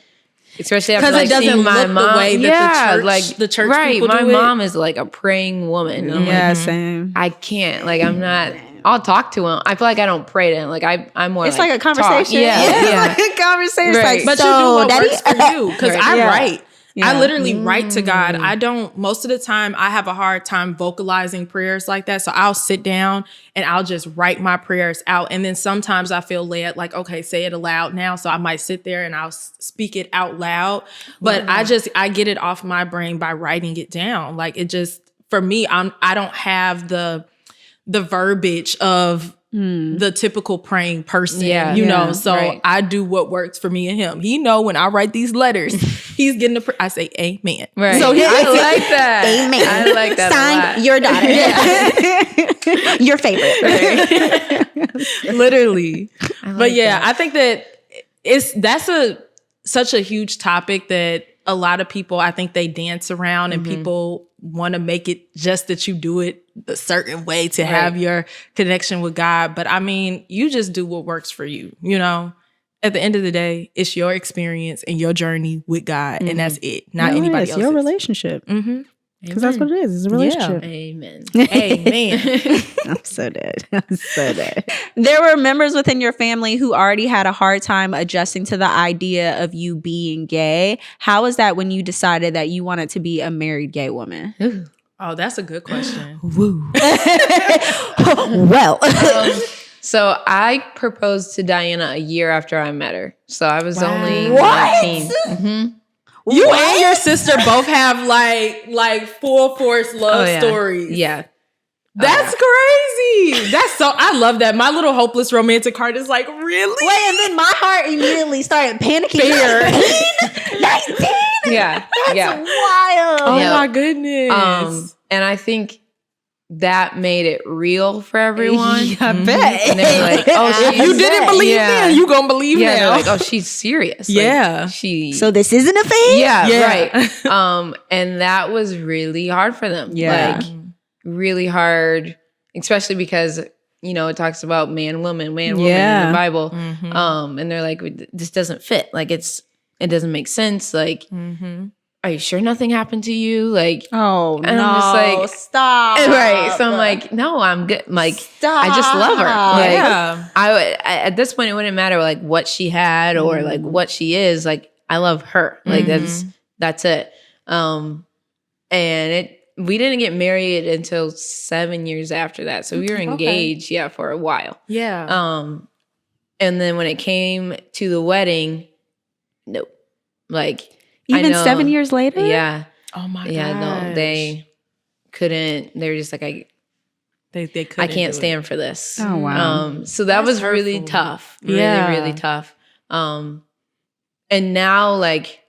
[SPEAKER 5] especially after like,
[SPEAKER 3] it doesn't
[SPEAKER 5] seeing my
[SPEAKER 3] look
[SPEAKER 5] mom.
[SPEAKER 3] the way that the church people do
[SPEAKER 5] My
[SPEAKER 3] it.
[SPEAKER 5] mom is like a praying woman. And I'm like,
[SPEAKER 2] same.
[SPEAKER 5] I can't. Like, I'm not. I'll talk to him. I feel like I don't pray to him. Like, I'm more.
[SPEAKER 2] It's like a conversation.
[SPEAKER 5] Yeah.
[SPEAKER 2] Like a conversation.
[SPEAKER 5] Right.
[SPEAKER 2] Like,
[SPEAKER 3] But
[SPEAKER 2] so,
[SPEAKER 3] you do what
[SPEAKER 2] Daddy?
[SPEAKER 3] works for you. Because I write. I literally write to God. I don't, most of the time, I have a hard time vocalizing prayers like that. So I'll sit down and I'll just write my prayers out. And then sometimes I feel led, like, okay, say it aloud now. So I might sit there and I'll speak it out loud. But I get it off my brain by writing it down. Like, it just, for me, I don't have the verbiage of the typical praying person, you know. So I do what works for me and him. He know when I write these letters, he's getting I say amen.
[SPEAKER 5] Right.
[SPEAKER 3] So
[SPEAKER 5] I like that.
[SPEAKER 2] Amen.
[SPEAKER 5] I like that.
[SPEAKER 2] Sign your daughter. Your favorite.
[SPEAKER 3] Literally.
[SPEAKER 5] But
[SPEAKER 3] I think that that's such a huge topic that a lot of people, I think they dance around and people want to make it just that you do it a certain way to have your connection with God. But I mean, you just do what works for you, you know? At the end of the day, it's your experience and your journey with God, and that's it, not anybody else's.
[SPEAKER 2] It's your relationship. Because that's what it is. It's a relationship.
[SPEAKER 5] Amen.
[SPEAKER 3] Amen.
[SPEAKER 2] I'm so dead. There were members within your family who already had a hard time adjusting to the idea of you being gay. How was that when you decided that you wanted to be a married gay woman?
[SPEAKER 3] Oh, that's a good question.
[SPEAKER 2] Well.
[SPEAKER 5] So I proposed to Diana a year after I met her. So I was only 19.
[SPEAKER 3] You and your sister both have like full force love stories.
[SPEAKER 5] Yeah.
[SPEAKER 3] That's crazy. That's so, I love that. My little hopeless romantic heart is like, really?
[SPEAKER 2] Wait, and then my heart immediately started panicking. 19?
[SPEAKER 5] Yeah.
[SPEAKER 2] That's wild.
[SPEAKER 3] Oh my goodness.
[SPEAKER 5] And I think that made it real for everyone.
[SPEAKER 2] Yeah, I bet.
[SPEAKER 5] And they were like, oh,
[SPEAKER 3] if you didn't believe then, you gonna believe
[SPEAKER 5] now. They're
[SPEAKER 3] now.
[SPEAKER 5] like, oh, she's serious.
[SPEAKER 3] Yeah.
[SPEAKER 5] Like,
[SPEAKER 2] so this isn't a phase?
[SPEAKER 5] Yeah, right. And that was really hard for them.
[SPEAKER 2] Yeah.
[SPEAKER 5] Like, really hard, especially because, you know, it talks about man, woman in the Bible. And they're like, this doesn't fit. Like, it doesn't make sense. Like, are you sure nothing happened to you? Like,
[SPEAKER 2] oh,
[SPEAKER 5] and
[SPEAKER 2] no,
[SPEAKER 5] I'm just like,
[SPEAKER 2] stop.
[SPEAKER 5] Right. So I'm like, no, I'm good. Like,
[SPEAKER 2] stop.
[SPEAKER 5] I just love her. Like,
[SPEAKER 3] Yeah.
[SPEAKER 5] At this point, it wouldn't matter like what she had or like what she is. Like, I love her. Like, that's it. And we didn't get married until 7 years after that. So we were engaged, for a while.
[SPEAKER 3] Yeah.
[SPEAKER 5] And then when it came to the wedding, nope. Like,
[SPEAKER 2] even 7 years later?
[SPEAKER 5] Yeah.
[SPEAKER 3] Oh my god.
[SPEAKER 5] Yeah, no, they couldn't. They were just like,
[SPEAKER 3] they couldn't.
[SPEAKER 5] I can't stand for this.
[SPEAKER 2] Oh wow.
[SPEAKER 5] So that was really tough. Really tough. And now like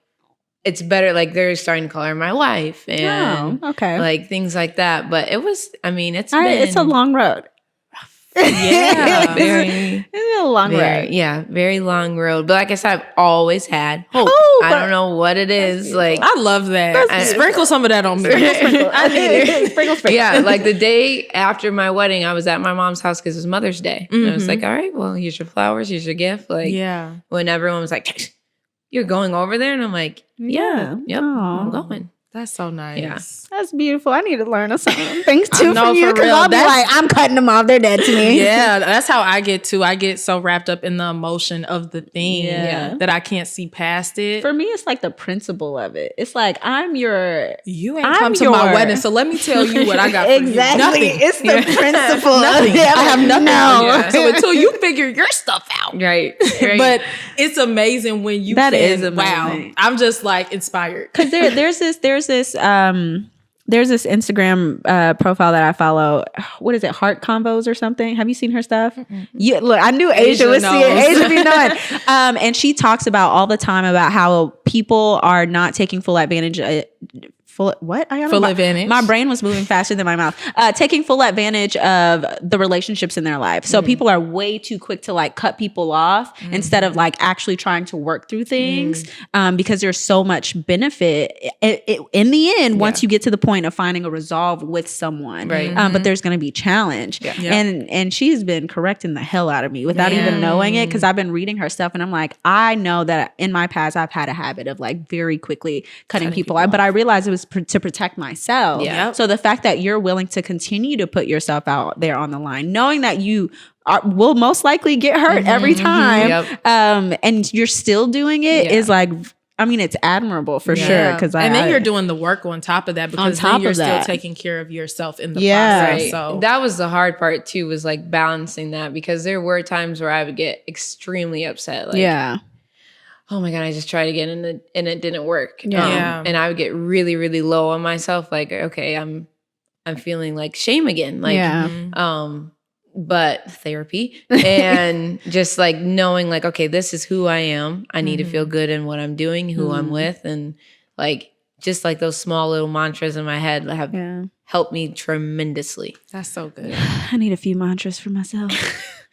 [SPEAKER 5] it's better. Like they're starting to call her my wife and
[SPEAKER 2] okay,
[SPEAKER 5] like things like that. But it was. I mean, it's
[SPEAKER 2] a long road.
[SPEAKER 3] Yeah.
[SPEAKER 5] Very,
[SPEAKER 2] It's a long road.
[SPEAKER 5] yeah, very long road. But like I said, I've always had hope. I don't know what it is. Like
[SPEAKER 3] I love that. Sprinkle some of that on me.
[SPEAKER 2] I need it. Sprinkle.
[SPEAKER 5] yeah, like the day after my wedding, I was at my mom's house because it was Mother's Day. And I was like, all right, well, here's your flowers, here's your gift. Like,
[SPEAKER 3] Yeah.
[SPEAKER 5] when everyone was like, you're going over there? And I'm like, yeah, yep, I'm going.
[SPEAKER 3] That's so nice.
[SPEAKER 5] Yeah.
[SPEAKER 2] That's beautiful. I need to learn some things too
[SPEAKER 3] know,
[SPEAKER 2] from you
[SPEAKER 3] for
[SPEAKER 2] because
[SPEAKER 3] real.
[SPEAKER 2] I'll be
[SPEAKER 3] That's-
[SPEAKER 2] like, I'm cutting them off. They're dead to me.
[SPEAKER 3] Yeah, that's how I get too. I get so wrapped up in the emotion of the thing that I can't see past it.
[SPEAKER 2] For me, it's like the principle of it. It's like
[SPEAKER 3] You ain't come to my wedding, so let me tell you what I got for
[SPEAKER 2] exactly.
[SPEAKER 3] you. Nothing.
[SPEAKER 2] It's the principle.
[SPEAKER 3] Nothing. I have nothing.
[SPEAKER 5] Yeah.
[SPEAKER 3] So until you figure your stuff out.
[SPEAKER 5] Right.
[SPEAKER 3] But it's amazing when you
[SPEAKER 2] That
[SPEAKER 3] can,
[SPEAKER 2] is amazing.
[SPEAKER 3] wow. I'm just like inspired.
[SPEAKER 2] Because there's this Instagram profile that I follow. What is it? Heart Convos or something? Have you seen her stuff? Yeah, look, I knew Asia would see it. Asia be knowing. And she talks about all the time about how people are not taking full advantage. Full advantage. My brain was moving faster than my mouth. Taking full advantage of the relationships in their life. So people are way too quick to like cut people off instead of like actually trying to work through things because there's so much benefit in the end once you get to the point of finding a resolve with someone.
[SPEAKER 5] Right.
[SPEAKER 2] But there's going to be challenge. Yeah. And she's been correcting the hell out of me without even knowing it because I've been reading her stuff and I'm like, I know that in my past I've had a habit of like very quickly cutting people off. But I realized it was to protect myself.
[SPEAKER 5] Yeah.
[SPEAKER 2] So the fact that you're willing to continue to put yourself out there on the line, knowing that you will most likely get hurt every time, and you're still doing it is like, I mean, it's admirable for sure. Because
[SPEAKER 3] and then you're doing the work on top of that because then you're still taking care of yourself in the process.
[SPEAKER 5] Right.
[SPEAKER 3] So
[SPEAKER 5] that was the hard part too, was like balancing that because there were times where I would get extremely upset. Like, oh my God, I just tried again and it didn't work. And I would get really, really low on myself. Like, okay, I'm feeling like shame again. Like, but therapy and just like knowing like, okay, this is who I am. I need to feel good in what I'm doing, who I'm with. And like, just like those small little mantras in my head have helped me tremendously.
[SPEAKER 3] that's so good.
[SPEAKER 2] I need a few mantras for myself.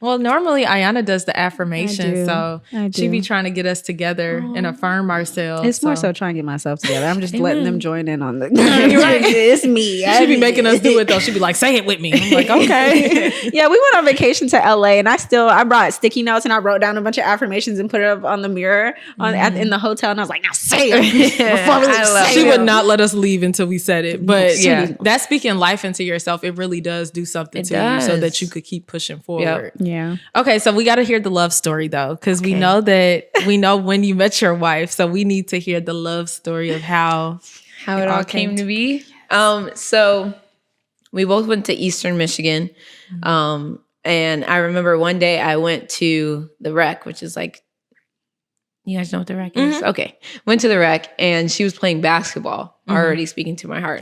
[SPEAKER 3] Well, normally Iyanna does the affirmation, so
[SPEAKER 2] I
[SPEAKER 3] she be trying to get us together and affirm ourselves.
[SPEAKER 2] It's more so trying to get myself together. I'm just letting them join in on the.
[SPEAKER 3] You're right.
[SPEAKER 2] It's me.
[SPEAKER 3] She be making us do it though. She be like, "Say it with me." I'm like, "Okay."
[SPEAKER 2] Yeah, we went on vacation to LA, and I brought sticky notes and I wrote down a bunch of affirmations and put it up on the mirror in the hotel, and I was like, "Now say it before we leave."
[SPEAKER 3] She would not let us leave until we said it. But that's speaking life into yourself. It really does do something to you, so that you could keep pushing forward.
[SPEAKER 2] Yeah.
[SPEAKER 3] Okay, so we got to hear the love story though, because we know when you met your wife, so we need to hear the love story of how
[SPEAKER 5] it all came to be. So we both went to Eastern Michigan, and I remember one day I went to the rec, which is like, you guys know what the rec is? Okay. Went to the rec and she was playing basketball, already speaking to my heart.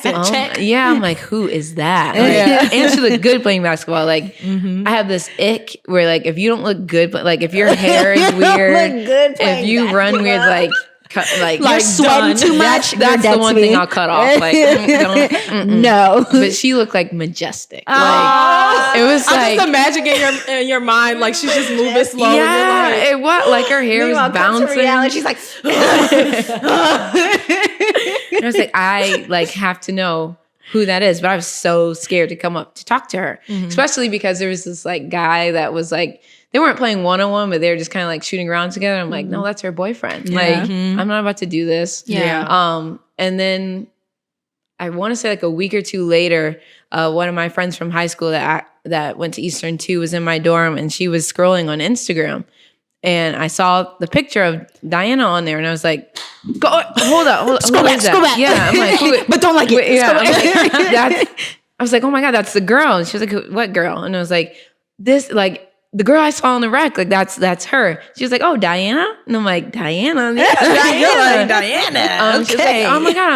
[SPEAKER 5] I'm like, who is that? Like, and she looked good playing basketball. Like, I have this ick where like, if you don't look good, like if your hair is weird, if you run weird, like you're
[SPEAKER 2] sweating too much.
[SPEAKER 5] That's the one thing I'll cut off. Like,
[SPEAKER 2] no.
[SPEAKER 5] But she looked like majestic. Like, it was
[SPEAKER 3] I'm
[SPEAKER 5] like
[SPEAKER 3] just imagining in your mind, like she's just moving slowly.
[SPEAKER 5] Yeah, it was like her hair was bouncing.
[SPEAKER 2] She's like,
[SPEAKER 5] I was like, I like have to know who that is, but I was so scared to come up to talk to her, especially because there was this like guy that was like, they weren't playing one-on-one, but they were just kind of like shooting around together. I'm like, no, that's her boyfriend. Like, I'm not about to do this. And then I want to say like a week or two later, one of my friends from high school that went to Eastern too was in my dorm, and she was scrolling on Instagram, and I saw the picture of Diana on there, and I was like, hold up,
[SPEAKER 2] scroll back.
[SPEAKER 5] Yeah, I'm like,
[SPEAKER 2] but don't like it.
[SPEAKER 5] I was like, oh my God, that's the girl. And she was like, what girl? And I was like, this, like, the girl I saw on the rec, like that's her. She was like, oh, Diana? And I'm like, Diana? Yeah,
[SPEAKER 3] Diana.
[SPEAKER 5] She was like, oh my God,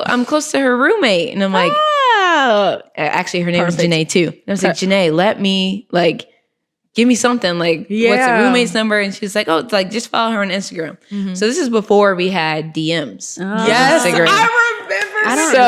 [SPEAKER 5] I'm close to her roommate. And I'm like, actually her name is Janae too. And I was like, Janae, let me like, give me something. Like, what's the roommate's number? And she's like, oh, it's like, just follow her on Instagram. So this is before we had DMs.
[SPEAKER 3] Yes,
[SPEAKER 5] Instagram.
[SPEAKER 3] I remember.
[SPEAKER 5] So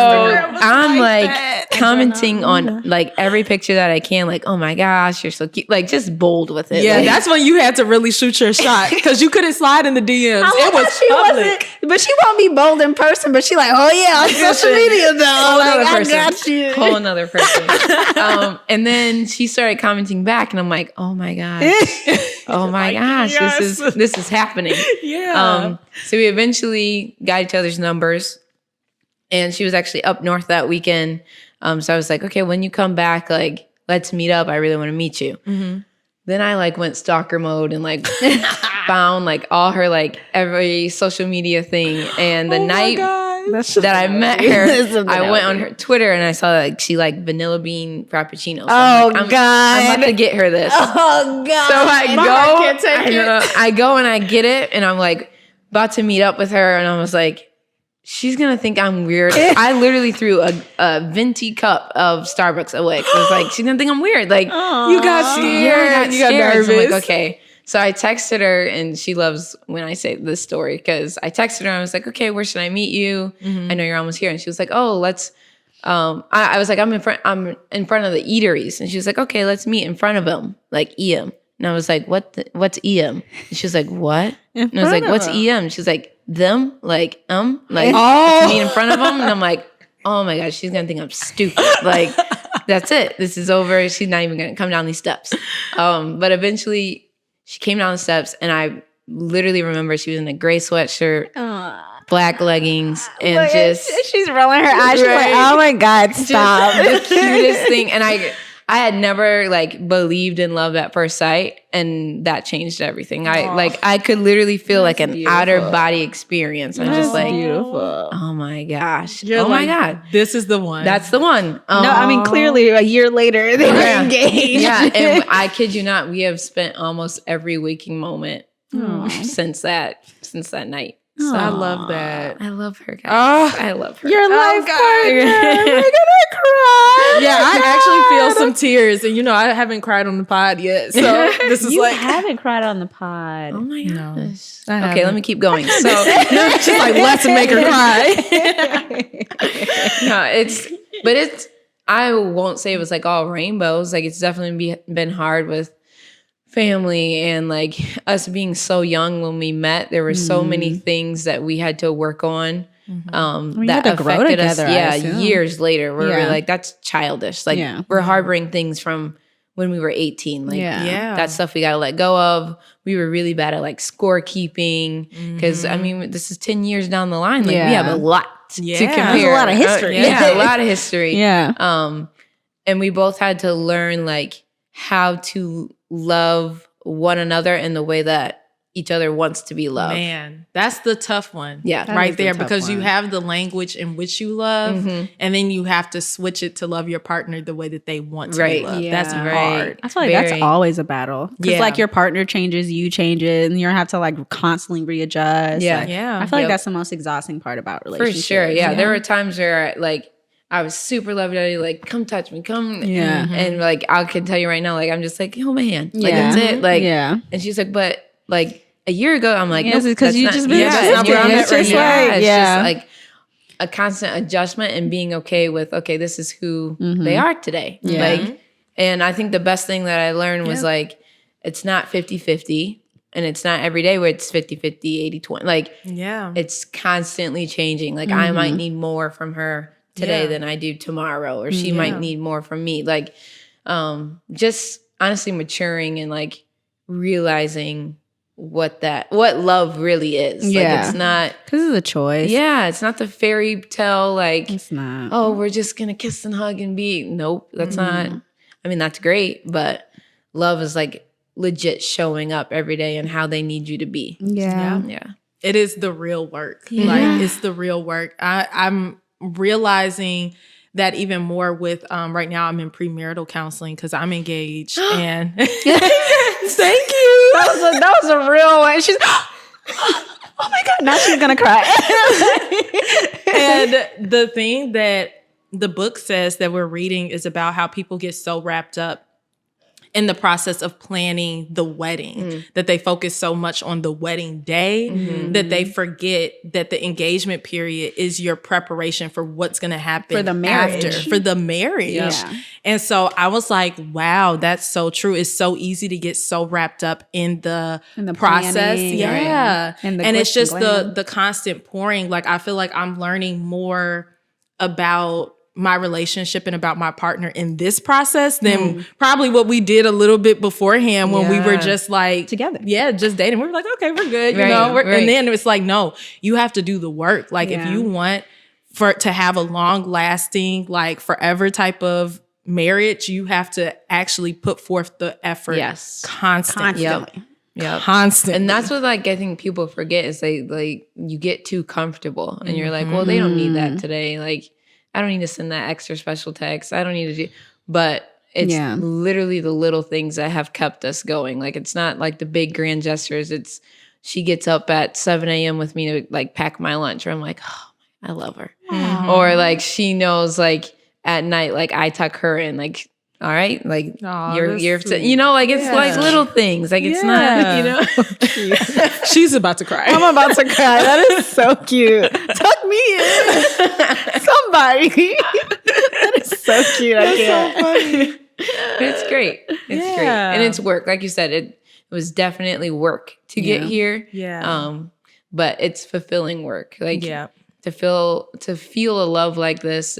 [SPEAKER 5] I'm like, commenting on like every picture that I can, like, oh my gosh, you're so cute. Like just bold with it.
[SPEAKER 3] Yeah,
[SPEAKER 5] like,
[SPEAKER 3] that's when you had to really shoot your shot because you couldn't slide in the DMs. It was public.
[SPEAKER 2] But she won't be bold in person, but she like, oh yeah, on social media though.
[SPEAKER 5] Whole
[SPEAKER 2] Like,
[SPEAKER 5] nother
[SPEAKER 2] I
[SPEAKER 5] person.
[SPEAKER 2] got you.
[SPEAKER 5] Whole another person. And then she started commenting back, and I'm like, oh my gosh. Oh my gosh,
[SPEAKER 3] yes.
[SPEAKER 5] this is happening.
[SPEAKER 3] Yeah.
[SPEAKER 5] So we eventually got each other's numbers, and she was actually up north that weekend. So I was like, okay, when you come back, like, let's meet up. I really want to meet you.
[SPEAKER 3] Mm-hmm.
[SPEAKER 5] Then I like went stalker mode and like found like all her like every social media thing. And the night that I met her, I went on her Twitter and I saw like she like vanilla bean frappuccino. So I'm about to get her this.
[SPEAKER 2] Oh God.
[SPEAKER 5] So I
[SPEAKER 3] My heart can't take it.
[SPEAKER 5] I go and I get it, and I'm like about to meet up with her, and I was like, she's gonna think I'm weird. I literally threw a venti cup of Starbucks away. I was like, she's gonna think I'm weird. Like,
[SPEAKER 3] You got scared.
[SPEAKER 5] yeah, I got
[SPEAKER 3] You got
[SPEAKER 5] scared. So I'm
[SPEAKER 3] nervous.
[SPEAKER 5] like, okay. So I texted her, and she loves when I say this story because I texted her. And I was like, okay, where should I meet you? I know you're almost here. And she was like, oh, let's. I was like, I'm in front of the eateries, and she was like, okay, let's meet in front of them, like EM. And I was like, what's EM? And she was like, what? And I was like, what's EM? She's like, them, like meet in front of them. And I'm like, oh my gosh, she's gonna think I'm stupid. Like, that's it. This is over. She's not even gonna come down these steps. But eventually she came down the steps, and I literally remember she was in a gray sweatshirt, black leggings, and
[SPEAKER 2] she's rolling her eyes. She's like, oh my God, stop.
[SPEAKER 5] the cutest thing. And I had never like believed in love at first sight, and that changed everything. I could literally feel like an outer body experience. I'm just like,
[SPEAKER 2] beautiful.
[SPEAKER 5] oh my gosh.
[SPEAKER 3] You're
[SPEAKER 5] oh my
[SPEAKER 3] like,
[SPEAKER 5] God.
[SPEAKER 3] This is the one.
[SPEAKER 5] That's the one.
[SPEAKER 2] No, I mean, clearly a year later, they were engaged.
[SPEAKER 5] Yeah, and I kid you not, we have spent almost every waking moment since that night. So
[SPEAKER 3] I love that.
[SPEAKER 5] I love her, guys.
[SPEAKER 3] Oh,
[SPEAKER 5] I love her.
[SPEAKER 2] Your life partner. We're gonna cry.
[SPEAKER 3] yeah, I actually feel some tears, and I haven't cried on the pod yet. So this is
[SPEAKER 2] You
[SPEAKER 3] like
[SPEAKER 2] haven't cried on the pod.
[SPEAKER 5] Oh my gosh.
[SPEAKER 3] No, I
[SPEAKER 5] Okay,
[SPEAKER 3] haven't.
[SPEAKER 5] let me keep going. So
[SPEAKER 3] she's like, let's make her cry.
[SPEAKER 5] no, I won't say it was like all rainbows. Like, it's definitely been hard with family and like us being so young when we met. There were so many things that we had to work on that
[SPEAKER 2] had to grow
[SPEAKER 5] affected us.
[SPEAKER 2] together, I
[SPEAKER 5] Yeah,
[SPEAKER 2] assume.
[SPEAKER 5] years later, where we're
[SPEAKER 2] Yeah.
[SPEAKER 5] like, that's childish. Like, we're harboring things from when we were 18. Like,
[SPEAKER 2] Yeah.
[SPEAKER 5] that stuff we got to let go of. We were really bad at like scorekeeping because I mean, this is 10 years down the line. Like, we have a lot to compare.
[SPEAKER 2] There's a lot of history.
[SPEAKER 5] Yeah, a lot of history.
[SPEAKER 2] Yeah.
[SPEAKER 5] And we both had to learn like how to love one another in the way that each other wants to be loved.
[SPEAKER 3] Man, that's the tough one.
[SPEAKER 5] Yeah.
[SPEAKER 2] That
[SPEAKER 3] right
[SPEAKER 2] is the
[SPEAKER 3] there,
[SPEAKER 2] tough
[SPEAKER 3] because you
[SPEAKER 2] one.
[SPEAKER 3] have the language in which you love, and then you have to switch it to love your partner the way that they want to be
[SPEAKER 5] Right.
[SPEAKER 3] loved.
[SPEAKER 2] Yeah.
[SPEAKER 3] That's
[SPEAKER 5] Right.
[SPEAKER 3] hard.
[SPEAKER 2] I feel like
[SPEAKER 5] Very.
[SPEAKER 2] that's always a battle. Because
[SPEAKER 3] Yeah.
[SPEAKER 2] like your partner changes, you change it, and you have to like constantly readjust.
[SPEAKER 5] Yeah.
[SPEAKER 2] Like,
[SPEAKER 3] Yeah.
[SPEAKER 2] I feel like
[SPEAKER 5] Yep.
[SPEAKER 2] that's the most exhausting part about
[SPEAKER 5] For
[SPEAKER 2] relationships.
[SPEAKER 5] sure. Yeah. There were times where like I was super lovey-dovey, like, come touch me, come.
[SPEAKER 2] Yeah.
[SPEAKER 5] And like, I can tell you right now, like, I'm just like, oh man. Like,
[SPEAKER 2] Yeah.
[SPEAKER 5] that's it. Like,
[SPEAKER 2] yeah.
[SPEAKER 5] and she's like, but like a year ago, I'm like,
[SPEAKER 2] Yeah,
[SPEAKER 5] nope,
[SPEAKER 2] it's 'cause
[SPEAKER 5] that's
[SPEAKER 2] you
[SPEAKER 5] not-
[SPEAKER 2] just been
[SPEAKER 5] yeah,
[SPEAKER 3] that's not where I'm
[SPEAKER 5] it's
[SPEAKER 3] at right
[SPEAKER 5] just
[SPEAKER 3] now.
[SPEAKER 5] like, it's
[SPEAKER 2] Yeah.
[SPEAKER 5] just like a constant adjustment and being okay with, okay, this is who they are today.
[SPEAKER 2] Yeah.
[SPEAKER 5] Like, and I think the best thing that I learned was like, it's not 50-50 and it's not every day where it's 50-50, 80-20. Like,
[SPEAKER 3] Yeah.
[SPEAKER 5] it's constantly changing. Like, I might need more from her today
[SPEAKER 3] Yeah.
[SPEAKER 5] than I do tomorrow, or she might need more from me. Like, just honestly maturing and like realizing what love really is.
[SPEAKER 2] Yeah.
[SPEAKER 5] Like, it's not,
[SPEAKER 2] Because it's a choice.
[SPEAKER 5] yeah, it's not the fairy tale, like,
[SPEAKER 2] It's not.
[SPEAKER 5] oh, we're just gonna kiss and hug and be. Nope, that's not. I mean, that's great, but love is like legit showing up every day and how they need you to be.
[SPEAKER 2] Yeah.
[SPEAKER 5] Yeah.
[SPEAKER 3] It is the real work. Like, it's the real work. I'm realizing that even more with right now I'm in premarital counseling because I'm engaged and thank you.
[SPEAKER 2] That was a real one. She's oh my God, now she's gonna cry.
[SPEAKER 3] And the thing that the book says that we're reading is about how people get so wrapped up in the process of planning the wedding, that they focus so much on the wedding day that they forget that the engagement period is your preparation for what's going to happen
[SPEAKER 2] For the marriage.
[SPEAKER 3] after, for the marriage.
[SPEAKER 2] Yeah.
[SPEAKER 3] And so I was like, wow, that's so true. It's so easy to get so wrapped up in the process.
[SPEAKER 2] planning,
[SPEAKER 3] Yeah.
[SPEAKER 2] And the
[SPEAKER 3] And it's
[SPEAKER 2] glitz and
[SPEAKER 3] just
[SPEAKER 2] glam.
[SPEAKER 3] the constant pouring. Like, I feel like I'm learning more about my relationship and about my partner in this process than probably what we did a little bit beforehand when we were just like
[SPEAKER 2] Together.
[SPEAKER 3] Yeah, just dating. We were like, okay, we're good. You
[SPEAKER 5] Right,
[SPEAKER 3] know,
[SPEAKER 5] right.
[SPEAKER 3] And then it's like, no, you have to do the work. Like if you want to have a long lasting, like forever type of marriage, you have to actually put forth the effort.
[SPEAKER 5] Yes.
[SPEAKER 3] Constantly.
[SPEAKER 5] Yep.
[SPEAKER 3] Constantly.
[SPEAKER 5] And that's what like I think people forget is they like you get too comfortable and you're like, well, they don't need that today. Like I don't need to send that extra special text. I don't need to do, but it's literally the little things that have kept us going. Like it's not like the big grand gestures. It's she gets up at 7 a.m. with me to like pack my lunch, or I'm like, oh, I love her. Or like she knows like at night, like I tuck her in, like, all right, like you're you know, like it's like little things. Like it's not, you know.
[SPEAKER 3] She's about to cry.
[SPEAKER 2] I'm about to cry. That is so cute. Tuck me in. Somebody. That is so cute. I can't.
[SPEAKER 3] So funny.
[SPEAKER 5] But it's great. It's great. And it's work. Like you said, it was definitely work to get here.
[SPEAKER 3] Yeah.
[SPEAKER 5] But it's fulfilling work. Like to feel a love like this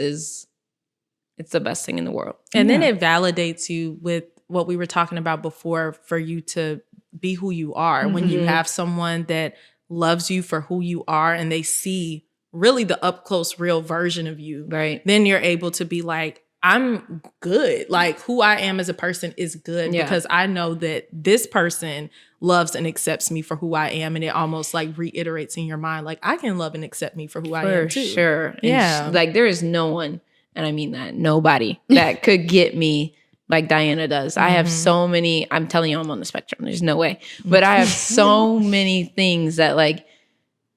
[SPEAKER 5] it's the best thing in the world.
[SPEAKER 3] And then it validates you with what we were talking about before, for you to be who you are. When you have someone that loves you for who you are and they see really the up close, real version of you,
[SPEAKER 5] right?
[SPEAKER 3] Then you're able to be like, I'm good. Like who I am as a person is good because I know that this person loves and accepts me for who I am. And it almost like reiterates in your mind, like I can love and accept me for who I am too.
[SPEAKER 5] For sure.
[SPEAKER 3] Yeah.
[SPEAKER 5] Like there is no one, and I mean that, nobody that could get me like Diana does. I have so many, I'm telling you, I'm on the spectrum. There's no way. But I have so many things that like,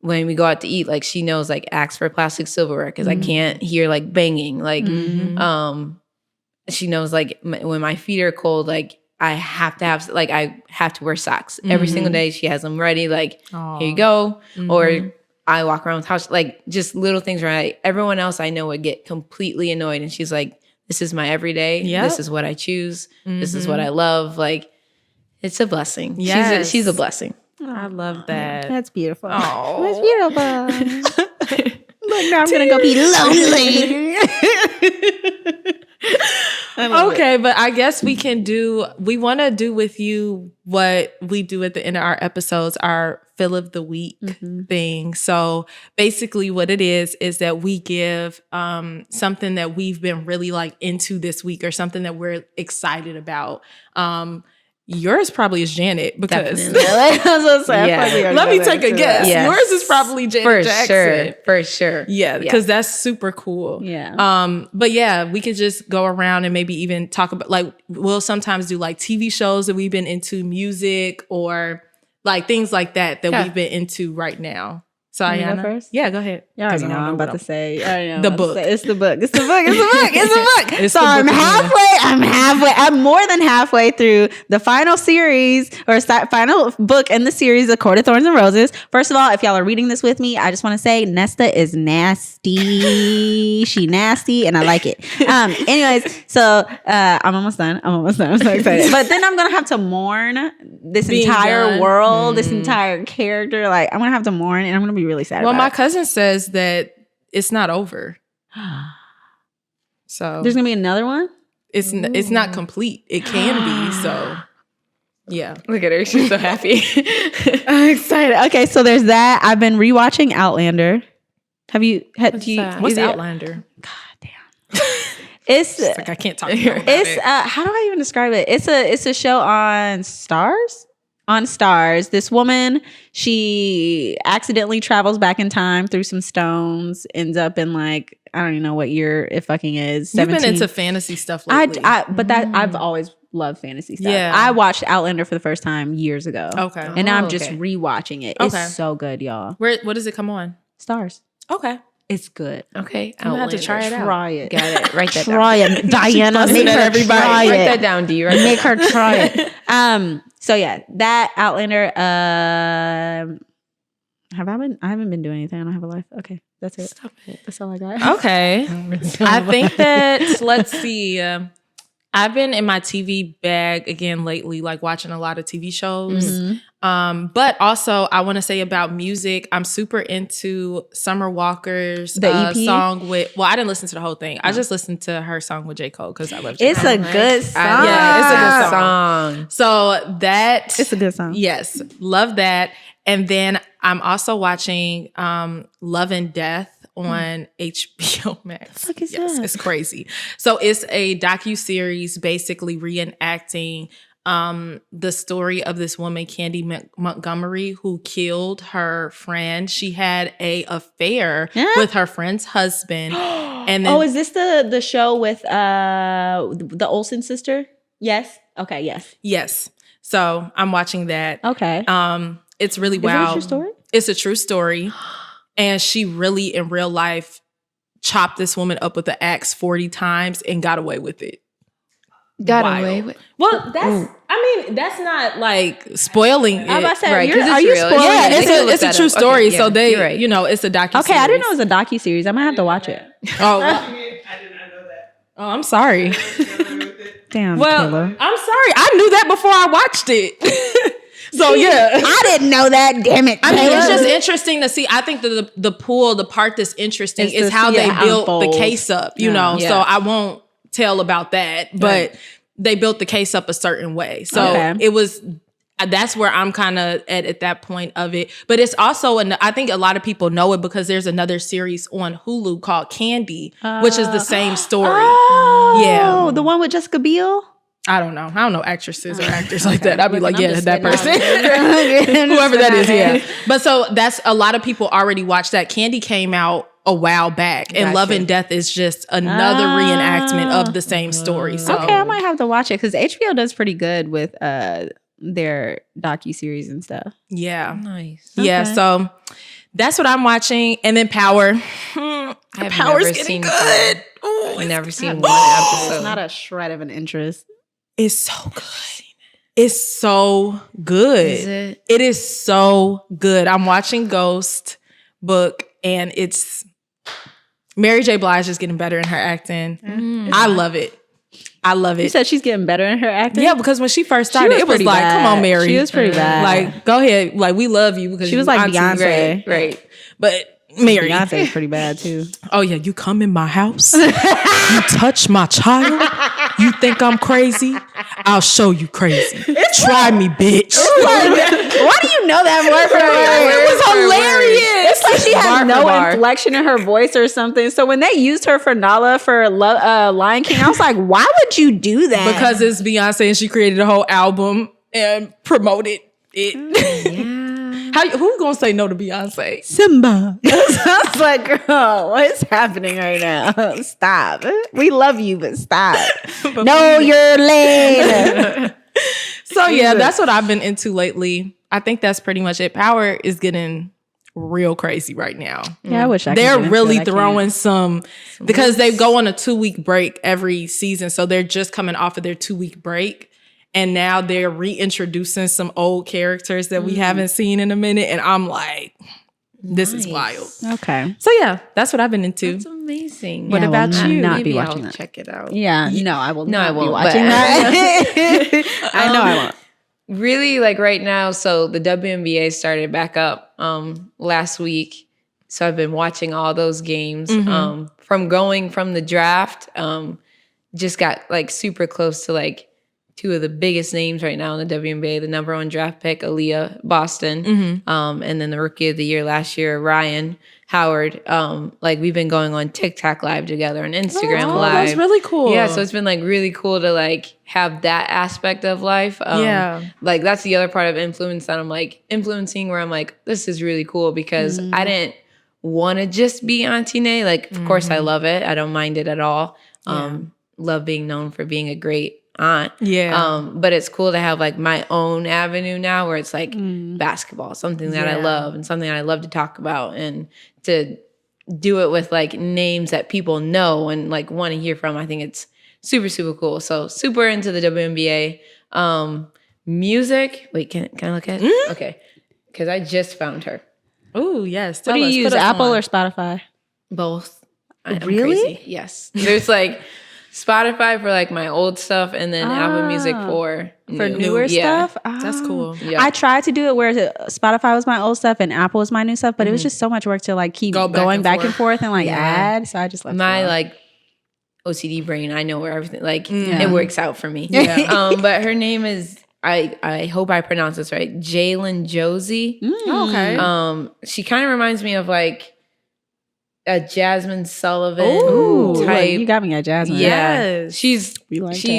[SPEAKER 5] when we go out to eat, like she knows, like ask for plastic silverware because I can't hear like banging. Like, she knows like when my feet are cold, like I have to wear socks every single day. She has them ready. Like, here you go. Or I walk around with house, like just little things where everyone else I know would get completely annoyed. And she's like, this is my everyday. Yep. This is what I choose. This is what I love. Like, it's a blessing.
[SPEAKER 3] Yes.
[SPEAKER 5] She's a blessing.
[SPEAKER 3] I love that.
[SPEAKER 2] That's beautiful.
[SPEAKER 3] Oh,
[SPEAKER 2] that's beautiful. Look, now I'm going to go be lonely.
[SPEAKER 3] Okay, but I guess we want to do with you what we do at the end of our episodes, our Fill of the Week thing. So basically what it is that we give something that we've been really like into this week or something that we're excited about. Yours probably is Janet because let me take a guess.
[SPEAKER 5] Yes.
[SPEAKER 3] Yours is probably Janet Jackson.
[SPEAKER 5] For sure.
[SPEAKER 3] Yeah, because that's super cool.
[SPEAKER 2] Yeah.
[SPEAKER 3] But yeah, we could just go around and maybe even talk about, like, we'll sometimes do like TV shows that we've been into, music, or like things like that we've been into right now. So Iyanna,
[SPEAKER 2] first?
[SPEAKER 3] Yeah, go ahead.
[SPEAKER 2] You already know I'm about to say.
[SPEAKER 3] The book.
[SPEAKER 2] It's the book. It's the book. It's the book. It's the book.
[SPEAKER 3] It's
[SPEAKER 2] So
[SPEAKER 3] the
[SPEAKER 2] I'm
[SPEAKER 3] book
[SPEAKER 2] halfway. I'm more than halfway through the final series or final book in the series, A Court of Thorns and Roses. First of all, if y'all are reading this with me, I just want to say Nesta is nasty. She nasty, and I like it. Anyways, so I'm almost done. I'm so excited. But then I'm gonna have to mourn this entire world, this entire character. Like I'm gonna have to mourn, and I'm gonna be really sad.
[SPEAKER 3] Well,
[SPEAKER 2] about
[SPEAKER 3] my
[SPEAKER 2] it.
[SPEAKER 3] cousin says that it's not over. So
[SPEAKER 2] There's gonna be another one.
[SPEAKER 3] it's not complete. It can be. So yeah.
[SPEAKER 5] Look at her. She's so happy.
[SPEAKER 2] I'm excited. Okay, so there's that. I've been rewatching Outlander.
[SPEAKER 3] What's Outlander?
[SPEAKER 2] God damn. It's
[SPEAKER 3] Like I can't talk about it.
[SPEAKER 2] it's how do I even describe it? It's a show on Stars. On Stars, this woman, she accidentally travels back in time through some stones, ends up in like, I don't even know what year it fucking is. 17.
[SPEAKER 3] You've been into fantasy stuff lately.
[SPEAKER 2] I've always loved fantasy stuff.
[SPEAKER 3] Yeah.
[SPEAKER 2] I watched Outlander for the first time years ago.
[SPEAKER 3] Okay.
[SPEAKER 2] And now I'm just rewatching it.
[SPEAKER 3] Okay.
[SPEAKER 2] It's so good, y'all.
[SPEAKER 3] What does it come on?
[SPEAKER 2] Stars.
[SPEAKER 3] Okay.
[SPEAKER 2] It's good.
[SPEAKER 5] Okay,
[SPEAKER 3] I'm gonna have to try it out.
[SPEAKER 2] Try it.
[SPEAKER 5] Got it. Write that
[SPEAKER 2] Try it, Diana. Make her try
[SPEAKER 5] Write
[SPEAKER 2] it.
[SPEAKER 5] that down, D.
[SPEAKER 2] Make her try it. So yeah, that Outlander. I haven't been doing anything. I don't have a life. Okay, that's it.
[SPEAKER 5] Stop it.
[SPEAKER 2] That's all I got.
[SPEAKER 3] Okay. I think that, let's see. I've been in my TV bag again lately, like watching a lot of TV shows. But also, I want to say about music, I'm super into Summer Walker's song with, well, I didn't listen to the whole thing. I just listened to her song with J. Cole because I love J.
[SPEAKER 2] It's
[SPEAKER 3] Cole.
[SPEAKER 2] a good song.
[SPEAKER 3] Yeah, it's a good song. So
[SPEAKER 2] It's a good song.
[SPEAKER 3] Yes, love that. And then I'm also watching Love and Death on HBO Max.
[SPEAKER 2] What the fuck is
[SPEAKER 3] Yes,
[SPEAKER 2] that?
[SPEAKER 3] it's crazy. So it's a docuseries basically reenacting the story of this woman, Candy Montgomery, who killed her friend. She had a affair with her friend's husband. And then,
[SPEAKER 2] is this the show with the Olsen sister? Yes. Okay. Yes.
[SPEAKER 3] yes. So I'm watching that.
[SPEAKER 2] Okay.
[SPEAKER 3] It's really
[SPEAKER 2] Is it a
[SPEAKER 3] wild.
[SPEAKER 2] true story?
[SPEAKER 3] It's a true story. And she really, in real life, chopped this woman up with an axe 40 times and got away with it.
[SPEAKER 5] Got
[SPEAKER 3] Wild.
[SPEAKER 5] away with.
[SPEAKER 3] Well, that's not like spoiling it.
[SPEAKER 2] I was about to say,
[SPEAKER 5] Right, 'cause it's
[SPEAKER 2] are you
[SPEAKER 5] real.
[SPEAKER 2] spoiling?
[SPEAKER 3] Yeah,
[SPEAKER 5] They can look
[SPEAKER 3] it's a
[SPEAKER 5] that
[SPEAKER 3] true
[SPEAKER 5] up. Okay,
[SPEAKER 3] story.
[SPEAKER 5] yeah,
[SPEAKER 3] So they,
[SPEAKER 5] you're right.
[SPEAKER 3] it's a docuseries.
[SPEAKER 2] Okay, I didn't know it was a docuseries. I might have to watch it.
[SPEAKER 3] Oh,
[SPEAKER 1] I did not know that.
[SPEAKER 3] oh, I'm sorry.
[SPEAKER 2] Damn,
[SPEAKER 3] Well,
[SPEAKER 2] Kayla.
[SPEAKER 3] I'm sorry. I knew that before I watched it. So yeah.
[SPEAKER 2] I didn't know that. Damn it.
[SPEAKER 3] I mean, it's
[SPEAKER 2] Kayla.
[SPEAKER 3] just interesting to see. I think the part that's interesting
[SPEAKER 2] Is
[SPEAKER 3] is
[SPEAKER 2] to
[SPEAKER 3] how
[SPEAKER 2] see
[SPEAKER 3] they
[SPEAKER 2] it
[SPEAKER 3] built
[SPEAKER 2] unfold.
[SPEAKER 3] the case up, you know.
[SPEAKER 5] Yeah.
[SPEAKER 3] So I won't tell about that, but they built the case up a certain way. So
[SPEAKER 2] Okay.
[SPEAKER 3] it was. That's where I'm kind of at that point of it. But it's also, I think a lot of people know it because there's another series on Hulu called Candy, which is the same story.
[SPEAKER 2] Oh,
[SPEAKER 3] Yeah.
[SPEAKER 2] the one with Jessica Biel.
[SPEAKER 3] I don't know actresses or actors like that. I'd be like,
[SPEAKER 2] I'm
[SPEAKER 3] yeah,
[SPEAKER 2] just
[SPEAKER 3] that
[SPEAKER 2] spitting
[SPEAKER 3] person.
[SPEAKER 2] out.
[SPEAKER 3] Whoever that is,
[SPEAKER 2] Spitting out.
[SPEAKER 3] yeah. But so that's a lot of people already watched that. Candy came out a while back, and
[SPEAKER 5] Gotcha.
[SPEAKER 3] Love and Death is just another reenactment of the same story. So
[SPEAKER 2] Okay, I might have to watch it because HBO does pretty good with their docuseries and stuff.
[SPEAKER 3] yeah,
[SPEAKER 5] Nice.
[SPEAKER 3] yeah.
[SPEAKER 2] Okay.
[SPEAKER 3] So that's what I'm watching, and then Power.
[SPEAKER 5] I've
[SPEAKER 3] Power's
[SPEAKER 5] never
[SPEAKER 3] getting
[SPEAKER 5] seen
[SPEAKER 3] good.
[SPEAKER 5] Power.
[SPEAKER 3] Ooh,
[SPEAKER 5] I've never seen one
[SPEAKER 2] It's
[SPEAKER 5] episode.
[SPEAKER 2] not a shred of an interest.
[SPEAKER 3] It's so good. It's so good.
[SPEAKER 5] Is it?
[SPEAKER 3] It is so good. I'm watching Ghost book, and it's Mary J. Blige is getting better in her acting. I love it. I love
[SPEAKER 2] You
[SPEAKER 3] it.
[SPEAKER 2] said she's getting better in her acting.
[SPEAKER 3] Yeah, because when she first started, it was
[SPEAKER 2] pretty
[SPEAKER 3] like,
[SPEAKER 2] bad.
[SPEAKER 3] come on, Mary.
[SPEAKER 2] She was pretty bad.
[SPEAKER 3] Like, go ahead. Like, we love you because
[SPEAKER 2] She was
[SPEAKER 3] you
[SPEAKER 2] like
[SPEAKER 3] auntie.
[SPEAKER 2] Beyonce.
[SPEAKER 5] Right.
[SPEAKER 3] But Mary.
[SPEAKER 2] Beyonce's pretty bad too.
[SPEAKER 3] Oh, yeah. You come in my house. You touch my child. You think I'm crazy? I'll show you crazy. Try me, bitch.
[SPEAKER 2] Why do you know that word for word?
[SPEAKER 3] It was hilarious.
[SPEAKER 2] It's like she has
[SPEAKER 5] Bar for
[SPEAKER 2] no
[SPEAKER 5] bar.
[SPEAKER 2] inflection in her voice or something. So when they used her for Nala for Lion King, I was like, why would you do that?
[SPEAKER 3] Because it's Beyonce and she created a whole album and promoted it. Who gonna say no to Beyonce?
[SPEAKER 2] Simba. I was like, girl, what's happening right now? Stop. We love you, but stop. No, you're late.
[SPEAKER 3] So yeah, that's what I've been into lately. I think that's pretty much it. Power is getting real crazy right now.
[SPEAKER 2] Yeah, I wish I could
[SPEAKER 3] They're
[SPEAKER 2] get into
[SPEAKER 3] really
[SPEAKER 2] it. I can't.
[SPEAKER 3] throwing some because they go on a 2-week break every season. So they're just coming off of their 2-week break. And now they're reintroducing some old characters that we haven't seen in a minute. And I'm like, this is wild.
[SPEAKER 2] Okay.
[SPEAKER 3] So yeah, that's what I've been into.
[SPEAKER 5] That's amazing.
[SPEAKER 3] What
[SPEAKER 2] Yeah, I will
[SPEAKER 3] about you?
[SPEAKER 2] not
[SPEAKER 5] Maybe
[SPEAKER 2] be
[SPEAKER 5] I'll
[SPEAKER 2] watching that.
[SPEAKER 5] check it out.
[SPEAKER 2] Yeah. No, I will
[SPEAKER 5] No, I
[SPEAKER 2] not be
[SPEAKER 5] won't,
[SPEAKER 2] watching
[SPEAKER 5] but-
[SPEAKER 2] that. I know I won't.
[SPEAKER 5] Really, like right now, so the WNBA started back up last week. So I've been watching all those games. From going from the draft, just got like super close to like two of the biggest names right now in the WNBA, the number 1 draft pick, Aaliyah Boston, and then the rookie of the year last year, Ryan Howard. Like we've been going on TikTok live together and Instagram
[SPEAKER 3] Oh,
[SPEAKER 5] live.
[SPEAKER 3] that's really cool.
[SPEAKER 5] Yeah, so it's been like really cool to like have that aspect of life.
[SPEAKER 3] Yeah.
[SPEAKER 5] Like that's the other part of influence that I'm like influencing where I'm like, this is really cool because I didn't want to just be Auntie Nae. Like, of course I love it. I don't mind it at all. Love being known for being a great aunt.
[SPEAKER 3] Yeah.
[SPEAKER 5] But it's cool to have like my own avenue now where it's like basketball, something that I love and something that I love to talk about and to do it with like names that people know and like want to hear from. I think it's super, super cool. So super into the WNBA. Music. Wait, can I look at it? Okay. Because I just found her.
[SPEAKER 3] Oh, yes.
[SPEAKER 2] What do you use, Apple or Spotify?
[SPEAKER 5] Both. I'm
[SPEAKER 2] Really?
[SPEAKER 5] crazy. Yes. There's like Spotify for like my old stuff and then Apple Music for
[SPEAKER 2] newer stuff.
[SPEAKER 3] That's cool.
[SPEAKER 5] Yeah.
[SPEAKER 2] I tried to do it where Spotify was my old stuff and Apple was my new stuff, but it was just so much work to like keep going back and forth and like add. So I just left
[SPEAKER 5] my
[SPEAKER 2] it
[SPEAKER 5] like OCD brain. I know where everything like it works out for me.
[SPEAKER 3] Yeah.
[SPEAKER 5] But her name is I hope I pronounce this right. Jalen Josie.
[SPEAKER 3] Okay.
[SPEAKER 5] She kind of reminds me of like a Jasmine Sullivan type.
[SPEAKER 2] Look, you got me at Jasmine.
[SPEAKER 5] Yeah,
[SPEAKER 3] Yes.
[SPEAKER 5] she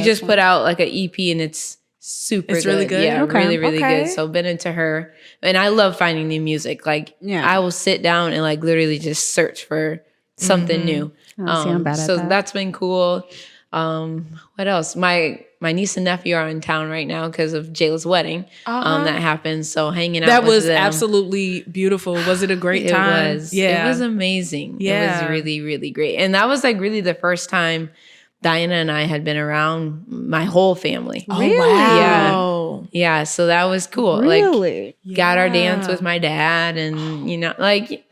[SPEAKER 5] just put out like an EP and it's
[SPEAKER 3] It's really good?
[SPEAKER 5] Yeah,
[SPEAKER 3] Okay.
[SPEAKER 5] really, really
[SPEAKER 3] Okay.
[SPEAKER 5] good. So been into her, and I love finding new music. Like I will sit down and like literally just search for something new.
[SPEAKER 2] Oh, see, I'm bad at
[SPEAKER 5] so
[SPEAKER 2] that.
[SPEAKER 5] that's been cool. What else? My niece and nephew are in town right now because of Jayla's wedding. That happened. So hanging out.
[SPEAKER 3] That
[SPEAKER 5] with
[SPEAKER 3] was
[SPEAKER 5] them.
[SPEAKER 3] absolutely beautiful. Was it a great time?
[SPEAKER 5] It was.
[SPEAKER 3] Yeah.
[SPEAKER 5] It was amazing.
[SPEAKER 3] Yeah.
[SPEAKER 5] It was really, really great. And that was like really the first time Diana and I had been around my whole family.
[SPEAKER 3] Oh,
[SPEAKER 2] Really?
[SPEAKER 3] wow.
[SPEAKER 5] Yeah. So that was cool.
[SPEAKER 2] Really?
[SPEAKER 5] Like got our dance with my dad and like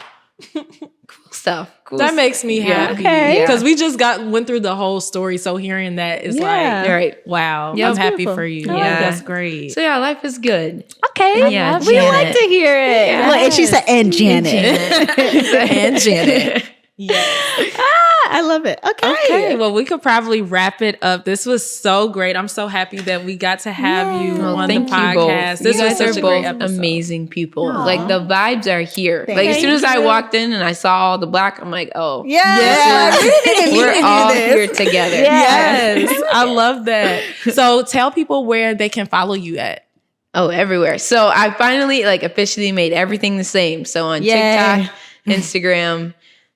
[SPEAKER 5] cool stuff. Cool
[SPEAKER 3] That
[SPEAKER 5] stuff.
[SPEAKER 3] makes me happy.
[SPEAKER 2] Okay.
[SPEAKER 3] Because we just went through the whole story. So hearing that is like,
[SPEAKER 5] Right.
[SPEAKER 3] wow.
[SPEAKER 5] Yeah,
[SPEAKER 3] I'm
[SPEAKER 5] it's
[SPEAKER 3] happy
[SPEAKER 2] beautiful.
[SPEAKER 3] for you.
[SPEAKER 2] I like
[SPEAKER 3] Yeah.
[SPEAKER 5] that.
[SPEAKER 3] That's great.
[SPEAKER 5] So yeah, life is good.
[SPEAKER 2] Okay.
[SPEAKER 5] Yeah,
[SPEAKER 2] we
[SPEAKER 5] Janet.
[SPEAKER 2] like to hear it.
[SPEAKER 5] Yeah.
[SPEAKER 2] Look, and she said, and Janet.
[SPEAKER 3] And Janet. Yeah.
[SPEAKER 2] I love it.
[SPEAKER 3] Okay, well, we could probably wrap it up. This was so great. I'm so happy that we got to have you
[SPEAKER 5] Well,
[SPEAKER 3] on the
[SPEAKER 5] thank you
[SPEAKER 3] podcast.
[SPEAKER 5] both.
[SPEAKER 3] This
[SPEAKER 5] you
[SPEAKER 3] was
[SPEAKER 5] guys
[SPEAKER 3] such
[SPEAKER 5] are
[SPEAKER 3] a great
[SPEAKER 5] both
[SPEAKER 3] episode.
[SPEAKER 5] amazing people. Like the vibes are here. Like as
[SPEAKER 2] Thank
[SPEAKER 5] soon as I walked in and I saw all the black, I'm like, oh,
[SPEAKER 2] Yeah.
[SPEAKER 5] we're all here together.
[SPEAKER 3] Yes, I love that. So tell people where they can follow you at.
[SPEAKER 5] Oh, everywhere. So I finally like officially made everything the same. So on TikTok, Instagram,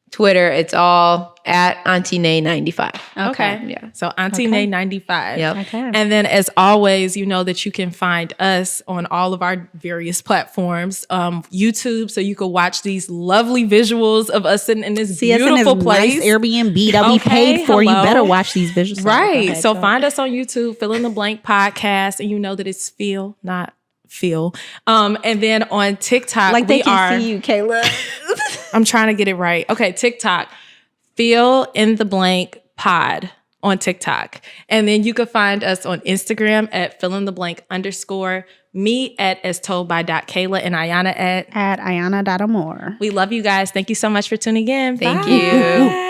[SPEAKER 5] Twitter, it's all at Auntie Nae 95.
[SPEAKER 3] Okay.
[SPEAKER 5] Yeah.
[SPEAKER 3] So Auntie Nae 95.
[SPEAKER 5] Yep.
[SPEAKER 2] Okay.
[SPEAKER 3] And then as always, you know that you can find us on all of our various platforms, YouTube, so you can watch these lovely visuals of us sitting in this
[SPEAKER 2] See us in
[SPEAKER 3] beautiful
[SPEAKER 2] this
[SPEAKER 3] place.
[SPEAKER 2] nice Airbnb that we
[SPEAKER 3] Okay,
[SPEAKER 2] paid for.
[SPEAKER 3] hello.
[SPEAKER 2] You better watch these visuals.
[SPEAKER 3] Right.
[SPEAKER 2] Okay,
[SPEAKER 3] So
[SPEAKER 2] go.
[SPEAKER 3] find us on YouTube, Fill in the Blank Podcast, and you know that it's Feel, not Feel. And then on TikTok,
[SPEAKER 2] like they
[SPEAKER 3] we
[SPEAKER 2] can
[SPEAKER 3] are.
[SPEAKER 2] see you, Kayla.
[SPEAKER 3] I'm trying to get it right. Okay, TikTok, Feel in the Blank Pod on TikTok. And then you can find us on Instagram at feelintheblank_. Me at as told by Kayla and Iyanna at
[SPEAKER 2] Iyanna.amore.
[SPEAKER 3] We love you guys. Thank you so much for tuning in.
[SPEAKER 5] Thank
[SPEAKER 3] Bye.
[SPEAKER 5] you.